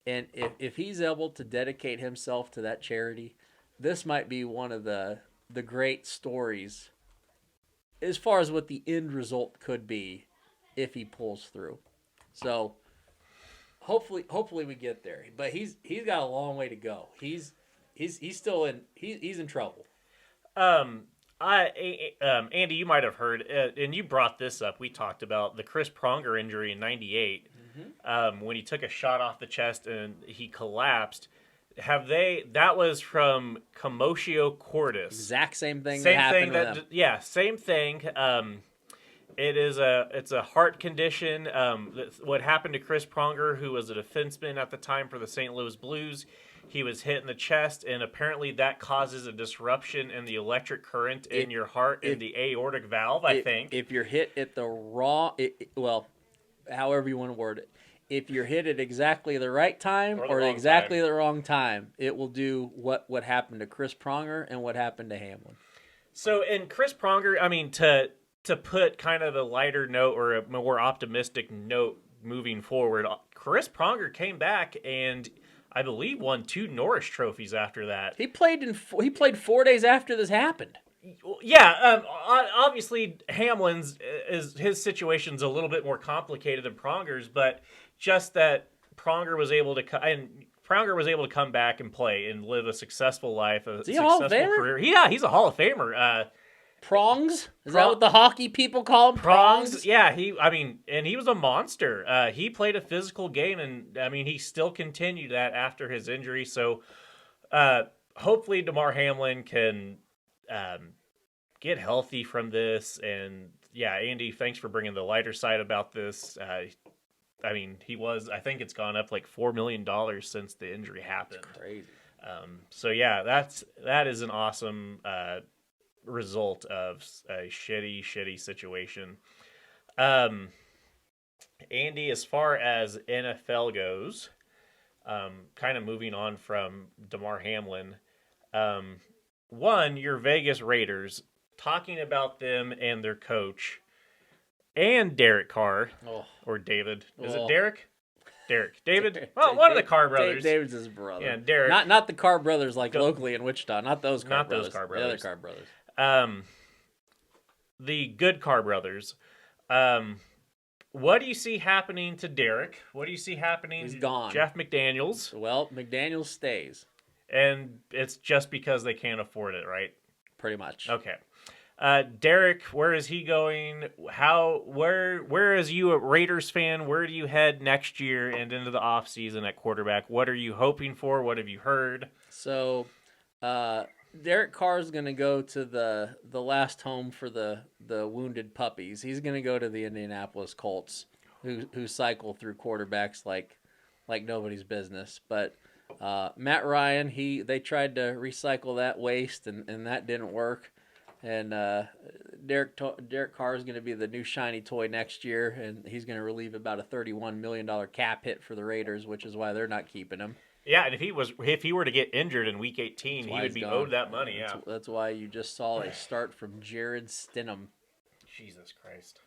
And if he's able to dedicate himself to that charity, this might be one of the great stories as far as what the end result could be if he pulls through. So hopefully we get there. But he's got a long way to go. He's still in trouble. Andy, you might have heard, and you brought this up. We talked about the Chris Pronger injury in '98 when he took a shot off the chest and he collapsed. That was from commotio cordis. Exact same thing. Same thing. Same thing. It's a heart condition. What happened to Chris Pronger, who was a defenseman at the time for the St. Louis Blues? He was hit in the chest, and apparently that causes a disruption in the electric current in your heart and the aortic valve, I think. If you're hit at the wrong, however you want to word it, if you're hit at exactly the right time or exactly the wrong time, it will do what happened to Chris Pronger and what happened to Hamlin. So, in Chris Pronger, I mean, to put kind of a lighter note or a more optimistic note moving forward, Chris Pronger came back and I believe won 2 Norris trophies after that. He played 4 days after this happened. Yeah, obviously Hamlin's his situation's a little bit more complicated than Pronger's, but just that Pronger was able to come back and play and live a successful life, a successful career. Yeah, he's a Hall of Famer. Prongs? Is that what the hockey people call him? Prongs? Yeah, he was a monster. He played a physical game, and I mean, he still continued that after his injury. So, hopefully, Damar Hamlin can get healthy from this. And yeah, Andy, thanks for bringing the lighter side about this. I mean, I think it's gone up like $4 million since the injury happened. That's crazy. So yeah, that is an awesome result of a shitty situation. Andy, as far as NFL goes, kind of moving on from Damar Hamlin, your Vegas Raiders, talking about them and their coach and Derek Carr, or David. Is it Derek? David? Well, one of the Carr brothers. David's his brother. Yeah, Derek. Not the Carr brothers like locally in Wichita. Not those Carr brothers. Those Carr brothers. The other Carr brothers. The good Carr brothers. What do you see happening to Derek? What do you see happening He's gone. Jeff McDaniels? Well, McDaniels stays. And it's just because they can't afford it, right? Pretty much. Okay. Derek, where is he going? Where is you a Raiders fan? Where do you head next year and into the offseason at quarterback? What are you hoping for? What have you heard? So, Derek Carr is going to go to the last home for the wounded puppies. He's going to go to the Indianapolis Colts, who cycle through quarterbacks like nobody's business. But Matt Ryan, they tried to recycle that waste, and that didn't work. And Derek Carr is going to be the new shiny toy next year, and he's going to relieve about a $31 million cap hit for the Raiders, which is why they're not keeping him. Yeah, and if he were to get injured in Week 18, he would be owed that money. Yeah, that's why you just saw a start from Jared Stidham. Jesus Christ.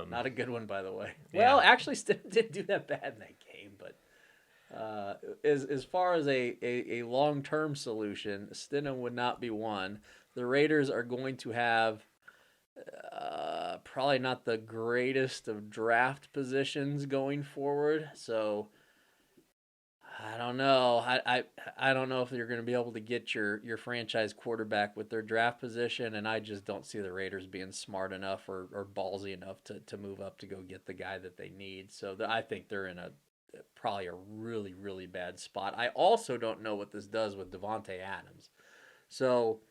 Not a good one, by the way. Yeah. Well, actually, Stidham didn't do that bad in that game, but as far as a long-term solution, Stidham would not be one. The Raiders are going to have Probably not the greatest of draft positions going forward. So I don't know. I don't know if you're going to be able to get your franchise quarterback with their draft position, and I just don't see the Raiders being smart enough or ballsy enough to move up to go get the guy that they need. So I think they're in probably a really, really bad spot. I also don't know what this does with Davante Adams. So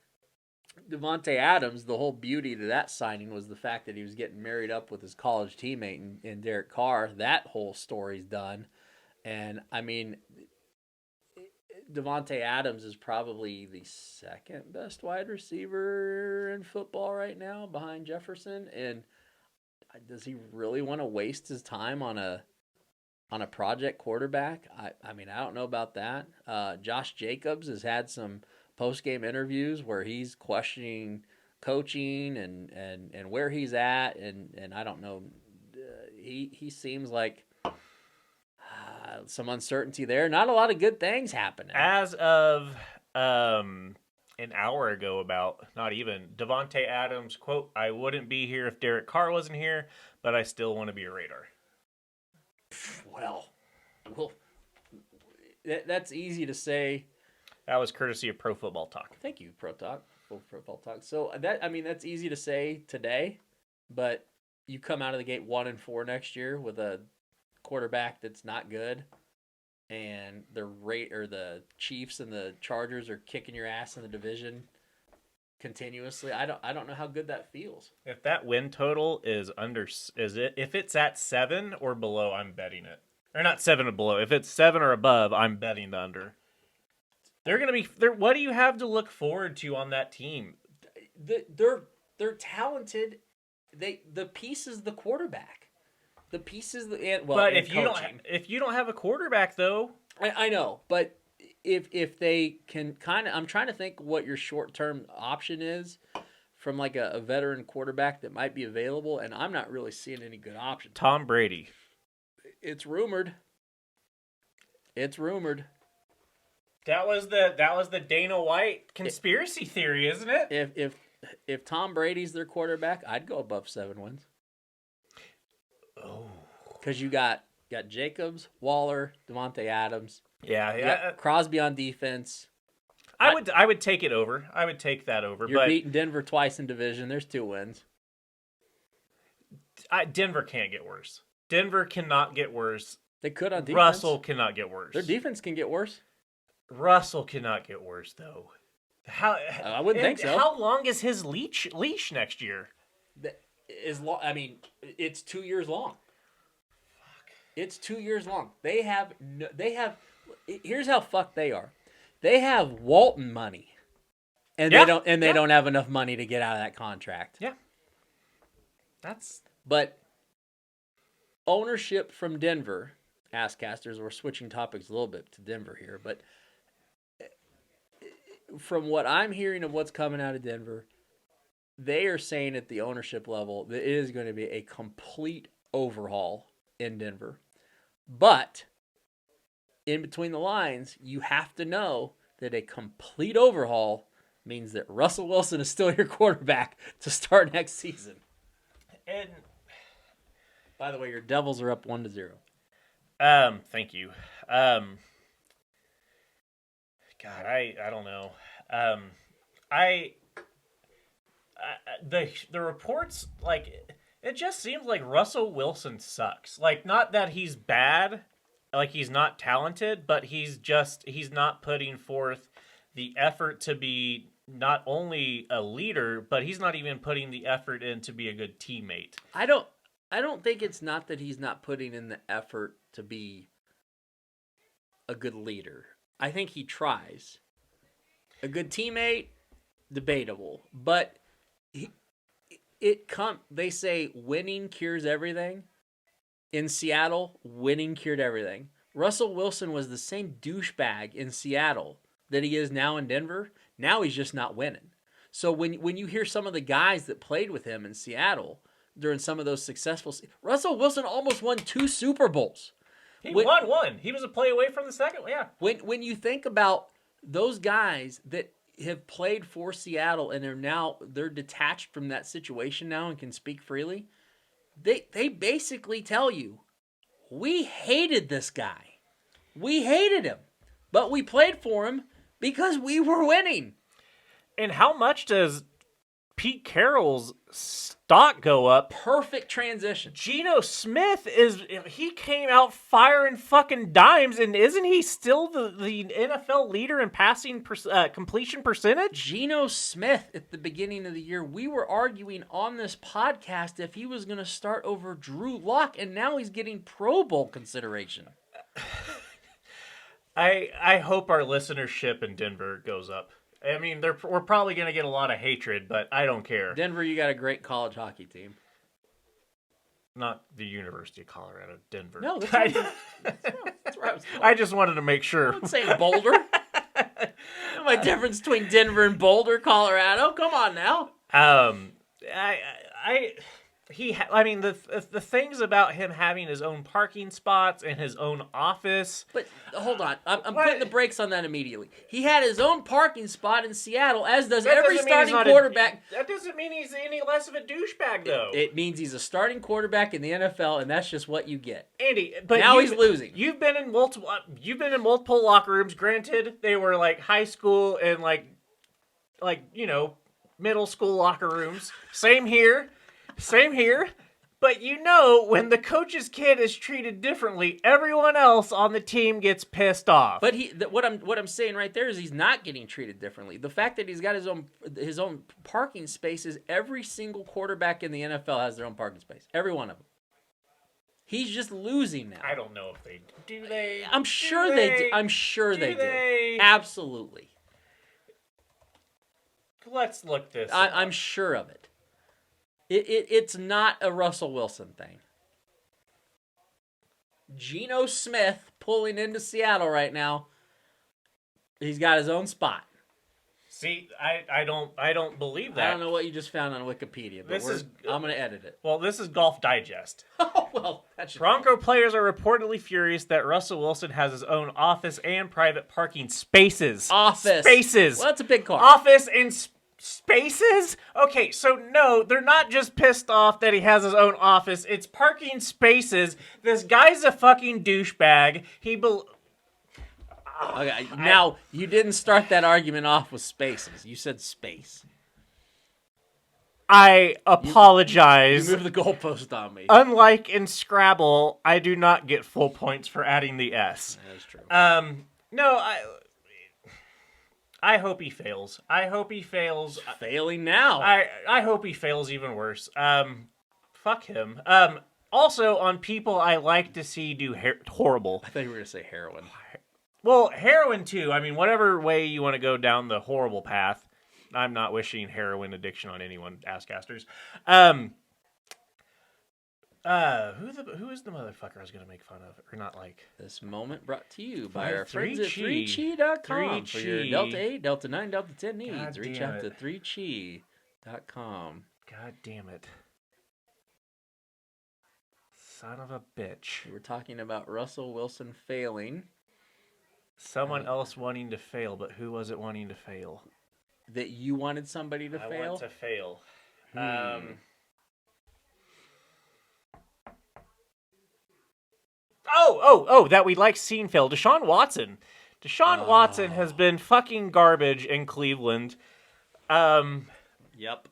Davante Adams, the whole beauty to that signing was the fact that he was getting married up with his college teammate in Derek Carr. That whole story's done. And, I mean, Davante Adams is probably the second best wide receiver in football right now behind Jefferson. And does he really want to waste his time on a project quarterback? I mean, I don't know about that. Josh Jacobs has had some post-game interviews where he's questioning coaching and where he's at, and I don't know. He seems like some uncertainty there. Not a lot of good things happening. As of an hour ago, not even, Davante Adams, quote, "I wouldn't be here if Derek Carr wasn't here, but I still want to be a Raider." Well, that's easy to say. That was courtesy of Pro Football Talk. Thank you, Pro Football Talk. So that's easy to say today, but you come out of the gate 1-4 next year with a quarterback that's not good, and the Chiefs and the Chargers are kicking your ass in the division continuously. I don't know how good that feels. If that win total if it's at 7 or below, I'm betting it. Or not 7 or below. If it's 7 or above, I'm betting the under. They're going to be there. What do you have to look forward to on that team? They're talented. The piece is the quarterback. The piece is but if you don't have a quarterback though, I know. But if they can I'm trying to think what your short term option is from like a veteran quarterback that might be available, and I'm not really seeing any good options. Tom Brady. It's rumored. That was the Dana White conspiracy theory, isn't it? If Tom Brady's their quarterback, I'd go above 7 wins. Oh, because you got Jacobs, Waller, Davante Adams. Yeah. Crosby on defense. I would take it over. I would take that over. You're beating Denver twice in division. There's 2 wins. Denver can't get worse. Denver cannot get worse. They could on defense. Russell cannot get worse. Their defense can get worse. Russell cannot get worse, though. I wouldn't think so. How long is his leash next year? I mean, it's 2 years long. Fuck. It's 2 years long. They have. Here's how fucked they are. They have Walton money, and they don't. And they don't have enough money to get out of that contract. Yeah. But ownership from Denver, Asscasters. We're switching topics a little bit to Denver here, but from what I'm hearing of what's coming out of Denver, they are saying at the ownership level that it is going to be a complete overhaul in Denver. But in between the lines, you have to know that a complete overhaul means that Russell Wilson is still your quarterback to start next season. And by the way, your Devils are up 1-0. Thank you. God, I don't know. The reports, like, it just seems like Russell Wilson sucks. Like, not that he's bad, like he's not talented, but he's not putting forth the effort to be not only a leader, but he's not even putting the effort in to be a good teammate. I don't think it's not that he's not putting in the effort to be a good leader. I think he tries. A good teammate, debatable. But they say winning cures everything. In Seattle, winning cured everything. Russell Wilson was the same douchebag in Seattle that he is now in Denver. Now he's just not winning. So when you hear some of the guys that played with him in Seattle during some of those successful... Russell Wilson almost won 2 Super Bowls. He won one. He was a play away from the second one, yeah. When you think about those guys that have played for Seattle and they're detached from that situation now and can speak freely, they basically tell you, we hated this guy. We hated him. But we played for him because we were winning. And how much does Pete Carroll's stock go up? Perfect transition. Geno Smith he came out firing fucking dimes, and isn't he still the NFL leader in passing completion percentage? Geno Smith at the beginning of the year, we were arguing on this podcast if he was going to start over Drew Lock, and now he's getting Pro Bowl consideration. I hope our listenership in Denver goes up. I mean, we're probably going to get a lot of hatred, but I don't care. Denver, you got a great college hockey team. Not the University of Colorado, Denver. No, that's where I was going. I just wanted to make sure. I'm saying Boulder. My difference between Denver and Boulder, Colorado. Come on now. The things about him having his own parking spots and his own office. But hold on, I'm putting the brakes on that immediately. He had his own parking spot in Seattle, as does every starting quarterback. That doesn't mean he's any less of a douchebag, though. It means he's a starting quarterback in the NFL, and that's just what you get. Andy, but now he's losing. You've been in multiple locker rooms. Granted, they were like high school and like middle school locker rooms. Same here. But when the coach's kid is treated differently, everyone else on the team gets pissed off. But what I'm saying right there is he's not getting treated differently. The fact that he's got his own parking spaces, every single quarterback in the NFL has their own parking space. Every one of them. He's just losing now. I don't know if they do. They? I'm sure they do. I'm sure they do. Absolutely. Let's look this up. I'm sure of it. It's not a Russell Wilson thing. Geno Smith pulling into Seattle right now. He's got his own spot. See, I don't believe that. I don't know what you just found on Wikipedia, but I'm going to edit it. Well, this is Golf Digest. Oh, well, that's Bronco players are reportedly furious that Russell Wilson has his own office and private parking spaces. Spaces. Well, that's a big car. Office and spaces? Okay, so no, they're not just pissed off that he has his own office. It's parking spaces. This guy's a fucking douchebag. Okay, now, you didn't start that argument off with spaces. You said space. I apologize. You moved the goalpost on me. Unlike in Scrabble, I do not get full points for adding the S. That is true. No, I hope he fails. I hope he fails. Failing now. I hope he fails even worse. Fuck him. Also, on people I like to see do horrible. I thought you were going to say heroin. Well, heroin too. I mean, whatever way you want to go down the horrible path. I'm not wishing heroin addiction on anyone, Asscasters. Who is the motherfucker I was going to make fun of? Or not like? This moment brought to you by our 3Chi. friends at 3chi.com. 3Chi. For your Delta 8, Delta 9, Delta 10 needs. God Reach damn out to it. 3chi.com. God damn it. Son of a bitch. We're talking about Russell Wilson failing. Someone else wanting to fail, but who was it wanting to fail? That you wanted somebody to fail? I want to fail. That we like seeing fail. Deshaun Watson. Watson has been fucking garbage in Cleveland. Yep.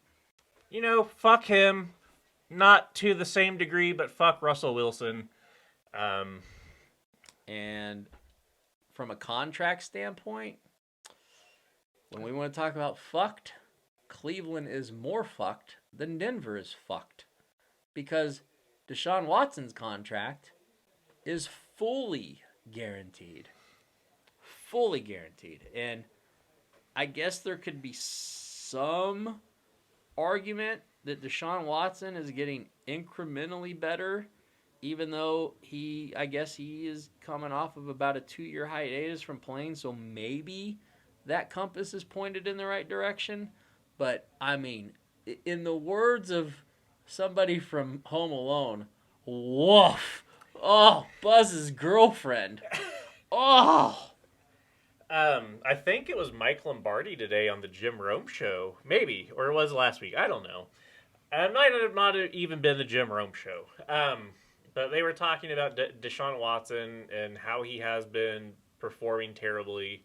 Fuck him. Not to the same degree, but fuck Russell Wilson. And from a contract standpoint, when we want to talk about fucked, Cleveland is more fucked than Denver is fucked. Because Deshaun Watson's contract is fully guaranteed. Fully guaranteed. And I guess there could be some argument that Deshaun Watson is getting incrementally better, even though he is coming off of about a 2-year hiatus from playing, so maybe that compass is pointed in the right direction. But, I mean, in the words of somebody from Home Alone, woof. Oh, Buzz's girlfriend. Oh. I think it was Mike Lombardi today on the Jim Rome show, maybe, or it was last week. I don't know. It might have not even been the Jim Rome show. But they were talking about Deshaun Watson and how he has been performing terribly.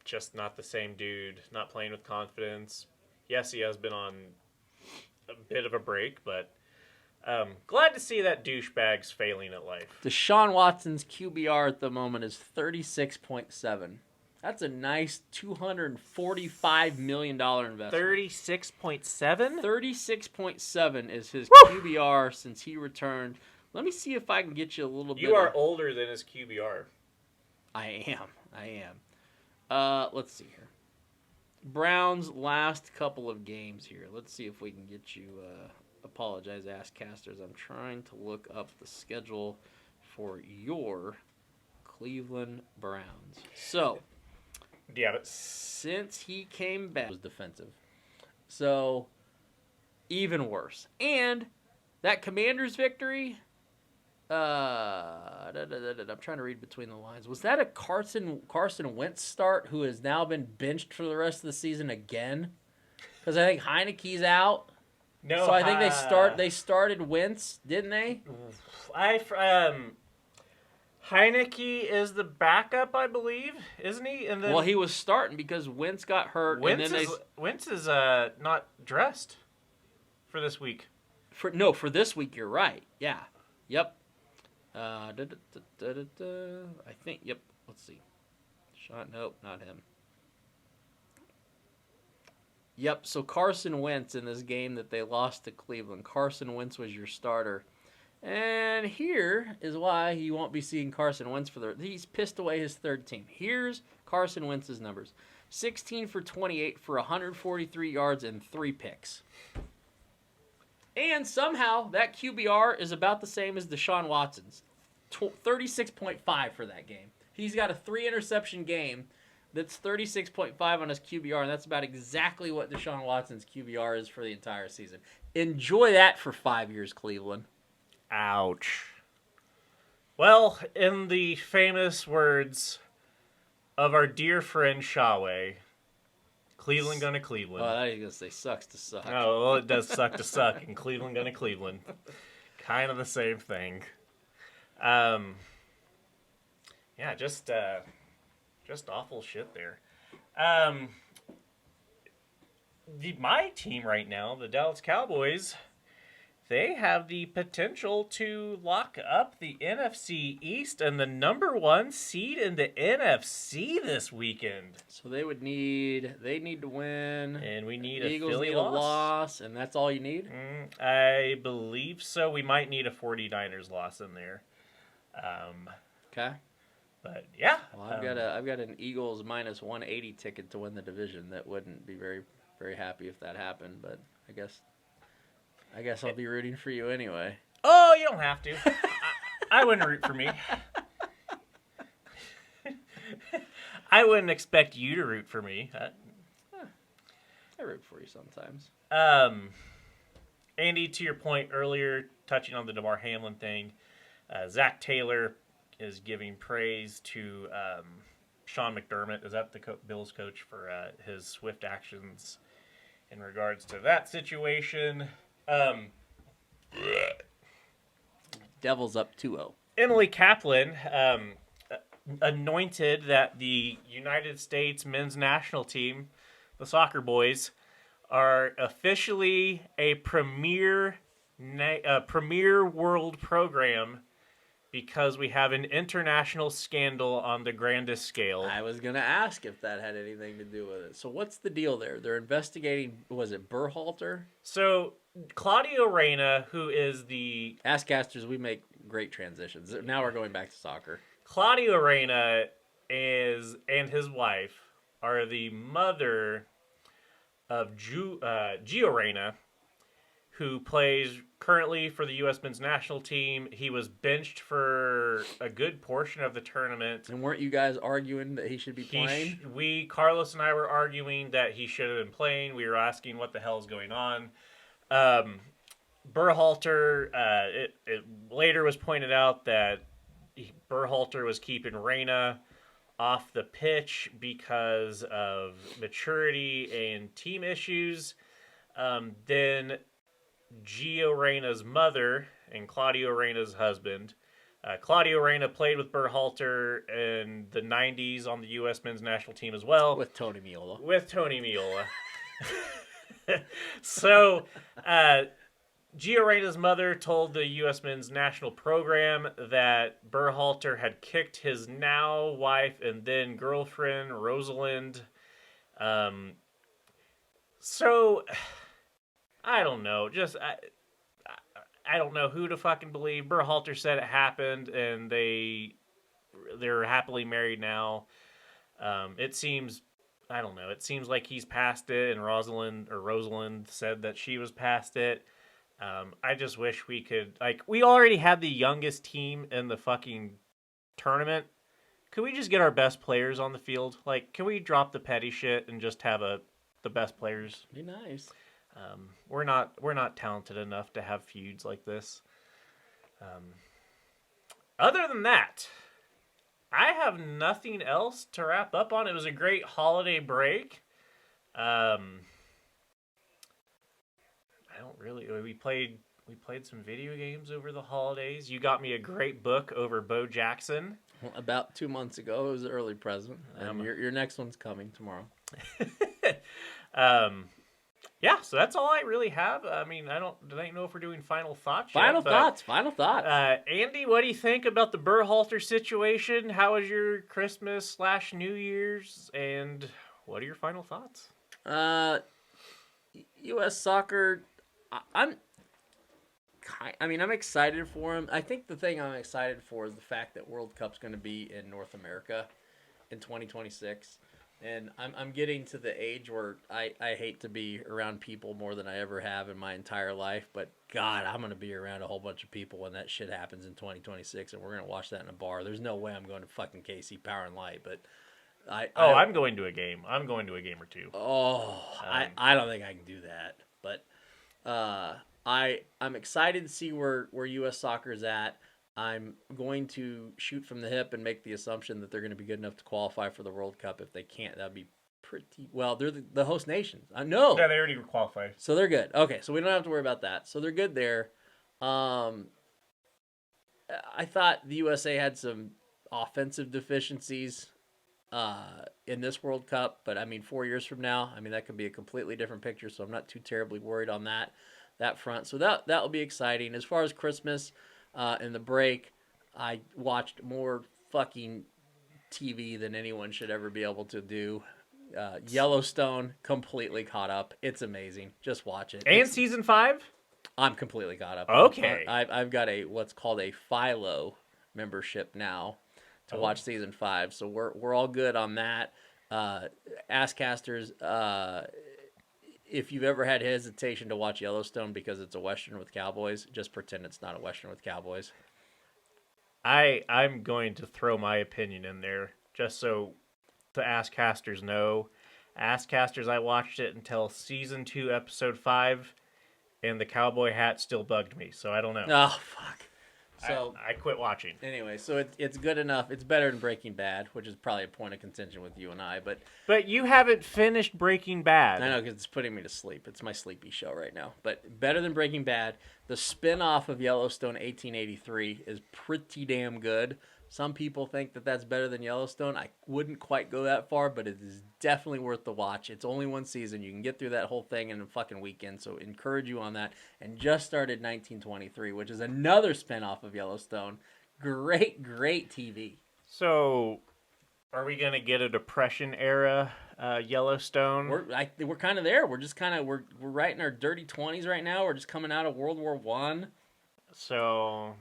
Just not the same dude, not playing with confidence. Yes, he has been on a bit of a break, but glad to see that douchebag's failing at life. Deshaun Watson's QBR at the moment is 36.7. That's a nice $245 million investment. 36.7? 36.7 is his QBR since he returned. Let me see if I can get you a little bit. You are older than his QBR. I am. Let's see here. Browns' last couple of games here. Let's see if we can get you. Apologize, Asscasters. I'm trying to look up the schedule for your Cleveland Browns. So, yeah, but since he came back, it was defensive. So, even worse. And that Commanders victory. I'm trying to read between the lines. Was that a Carson Wentz start who has now been benched for the rest of the season again? Because I think Heineke's out. no. So I think they started Wentz, didn't they? Heineke is the backup, I believe, isn't he? And then Well, he was starting because Wentz got hurt. Wentz and then is not dressed for this week. for this week. You're right. Yeah. Yep. I think. Yep. Let's see. Nope, not him. Yep. So Carson Wentz in this game that they lost to Cleveland. Carson Wentz was your starter, and here is why you won't be seeing Carson Wentz he's pissed away his third team. Here's Carson Wentz's numbers: 16 for 28 for 143 yards and 3 picks. And somehow that QBR is about the same as Deshaun Watson's, 36.5 for that game. He's got a 3-interception game that's 36.5 on his QBR, and that's about exactly what Deshaun Watson's QBR is for the entire season. Enjoy that for 5 years, Cleveland. Ouch. Well, in the famous words of our dear friend Shawway, Cleveland gonna Cleveland. Oh, I was going to say sucks to suck. Oh, well, it does suck to suck, and Cleveland gonna Cleveland. Kind of the same thing. Yeah, just awful shit there. My team right now, the Dallas Cowboys, they have the potential to lock up the NFC East and the number 1 seed in the NFC this weekend. So they need to win. And we need the a Eagles Philly need loss. a loss, and that's all you need? I believe so. We might need a 49ers loss in there. Okay. But yeah. Well, I've got an Eagles minus 180 ticket to win the division. That wouldn't be very, very happy if that happened, but I guess I'll be rooting for you anyway. Oh, you don't have to. I wouldn't root for me. I wouldn't expect you to root for me. I root for you sometimes. Andy, to your point earlier, touching on the Damar Hamlin thing, Zach Taylor is giving praise to Sean McDermott. Is that the Bills coach for his swift actions in regards to that situation? Devils up 2-0. Emily Kaplan anointed that the United States men's national team, the soccer boys, are officially a premier world program because we have an international scandal on the grandest scale. I was going to ask if that had anything to do with it. So what's the deal there? They're investigating, was it Berhalter? So Claudio Reyna, who is the... Asscasters, we make great transitions. Now we're going back to soccer. Claudio Reyna and his wife are the mother of Gio Reyna, who plays currently for the U.S. men's national team. He was benched for a good portion of the tournament. And weren't you guys arguing that he should be playing? Carlos and I were arguing that he should have been playing. We were asking what the hell is going on. Berhalter, it later was pointed out that Berhalter was keeping Reyna off the pitch because of maturity and team issues. Then Gio Reyna's mother and Claudio Reyna's husband. Claudio Reyna played with Berhalter in the 90s on the U.S. men's national team as well. With Tony Meola. So, Gio Reyna's mother told the U.S. men's national program that Berhalter had kicked his now wife and then girlfriend, Rosalind. So, I don't know. I don't know who to fucking believe. Berhalter said it happened, and they're happily married now. It seems, I don't know. It seems like he's past it, and Rosalind said that she was past it. I just wish we could, we already had the youngest team in the fucking tournament. Could we just get our best players on the field? Can we drop the petty shit and just have the best players? Be nice. We're not talented enough to have feuds like this. Other than that, I have nothing else to wrap up on. It was a great holiday break. I don't really. We played some video games over the holidays. You got me a great book over Bo Jackson. About 2 months ago, it was an early present, and your next one's coming tomorrow. Yeah, so that's all I really have. I mean, I don't know if we're doing final thoughts yet. Final thoughts. Andy, what do you think about the Berhalter situation? How was your Christmas / New Year's? And what are your final thoughts? U.S. soccer, I'm excited for him. I think the thing I'm excited for is the fact that World Cup's going to be in North America in 2026. And I'm getting to the age where I hate to be around people more than I ever have in my entire life. But, God, I'm going to be around a whole bunch of people when that shit happens in 2026, and we're going to watch that in a bar. There's no way I'm going to fucking KC Power and Light. But I'm going to a game. I'm going to a game or two. I don't think I can do that. But I'm excited to see where U.S. soccer is at. I'm going to shoot from the hip and make the assumption that they're going to be good enough to qualify for the World Cup. If they can't, that'd be pretty... Well, they're the host nation. I know. Yeah, they already qualified. So they're good. Okay, so we don't have to worry about that. So they're good there. I thought the USA had some offensive deficiencies in this World Cup. But, 4 years from now, that could be a completely different picture. So I'm not too terribly worried on that front. So that will be exciting. As far as Christmas... in the break, I watched more fucking TV than anyone should ever be able to do. Yellowstone, completely caught up. It's amazing. Just watch it. And season 5? I'm completely caught up. Okay. I've got what's called a Philo membership now to watch season 5. So we're all good on that. Asscasters, if you've ever had hesitation to watch Yellowstone because it's a Western with cowboys, just pretend it's not a Western with cowboys. I'm going to throw my opinion in there just so the Asscasters know. Asscasters, I watched it until season 2, episode 5, and the cowboy hat still bugged me, so I don't know. Oh, fuck. So I quit watching. Anyway, so it's good enough. It's better than Breaking Bad, which is probably a point of contention with you and I. But you haven't finished Breaking Bad. I know, because it's putting me to sleep. It's my sleepy show right now. But better than Breaking Bad. The spin-off of Yellowstone 1883 is pretty damn good. Some people think that that's better than Yellowstone. I wouldn't quite go that far, but it is definitely worth the watch. It's only one season. You can get through that whole thing in a fucking weekend, so encourage you on that. And just started 1923, which is another spinoff of Yellowstone. Great, great TV. So, are we going to get a Depression era Yellowstone? We're kind of there. We're just we're right in our dirty 20s right now. We're just coming out of World War I. So,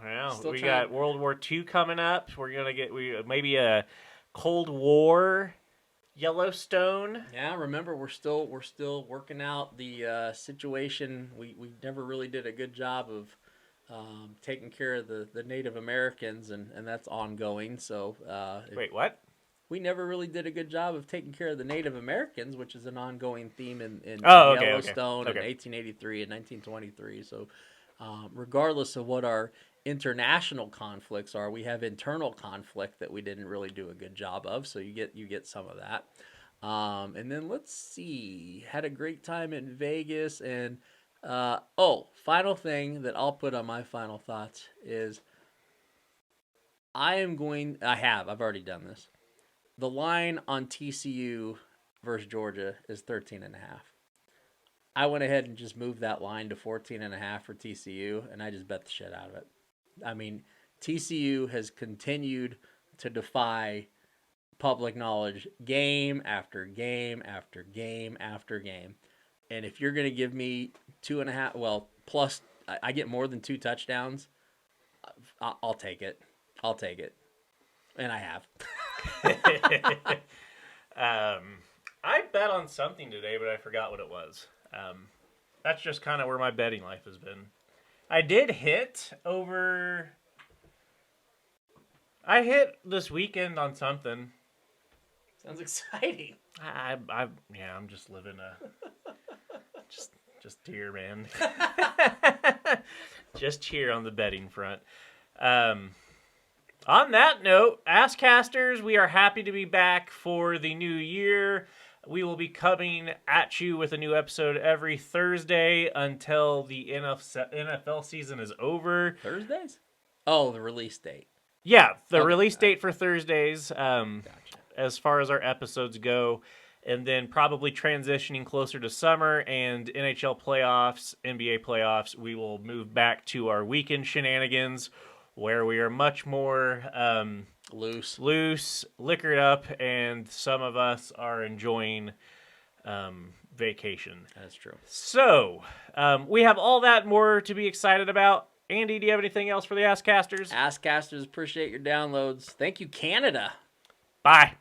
we got World War II coming up. We're going to get maybe a Cold War Yellowstone. Yeah, remember, we're still working out the situation. We never really did a good job of taking care of the Native Americans, and that's ongoing. So, wait, what? We never really did a good job of taking care of the Native Americans, which is an ongoing theme in Okay. Yellowstone in 1883 and 1923. So, regardless of what our international conflicts are. We have internal conflict that we didn't really do a good job of, so you get some of that. And then let's see, had a great time in Vegas. And final thing that I'll put on my final thoughts is I've already done this. The line on TCU versus Georgia is 13.5. I went ahead and just moved that line to 14.5 for TCU, and I just bet the shit out of it. I mean, TCU has continued to defy public knowledge game after game after game after game. And if you're going to give me 2.5, plus I get more than 2 touchdowns, I'll take it. I'll take it. And I have. I bet on something today, but I forgot what it was. That's just kind of where my betting life has been. I did hit this weekend on something. Sounds exciting. I'm just living just cheer, man. Just cheer on the betting front. On that note, Asscasters, we are happy to be back for the new year. We will be coming at you with a new episode every Thursday until the NFL season is over. Thursdays? Oh, the release date. Yeah, release date for Thursdays. Gotcha. As far as our episodes go, and then probably transitioning closer to summer and NHL playoffs, NBA playoffs, we will move back to our weekend shenanigans where we are much more loose, liquored up, and some of us are enjoying vacation. That's true. So, we have all that and more to be excited about. Andy, do you have anything else for the Asscasters? Asscasters, appreciate your downloads. Thank you, Canada. Bye.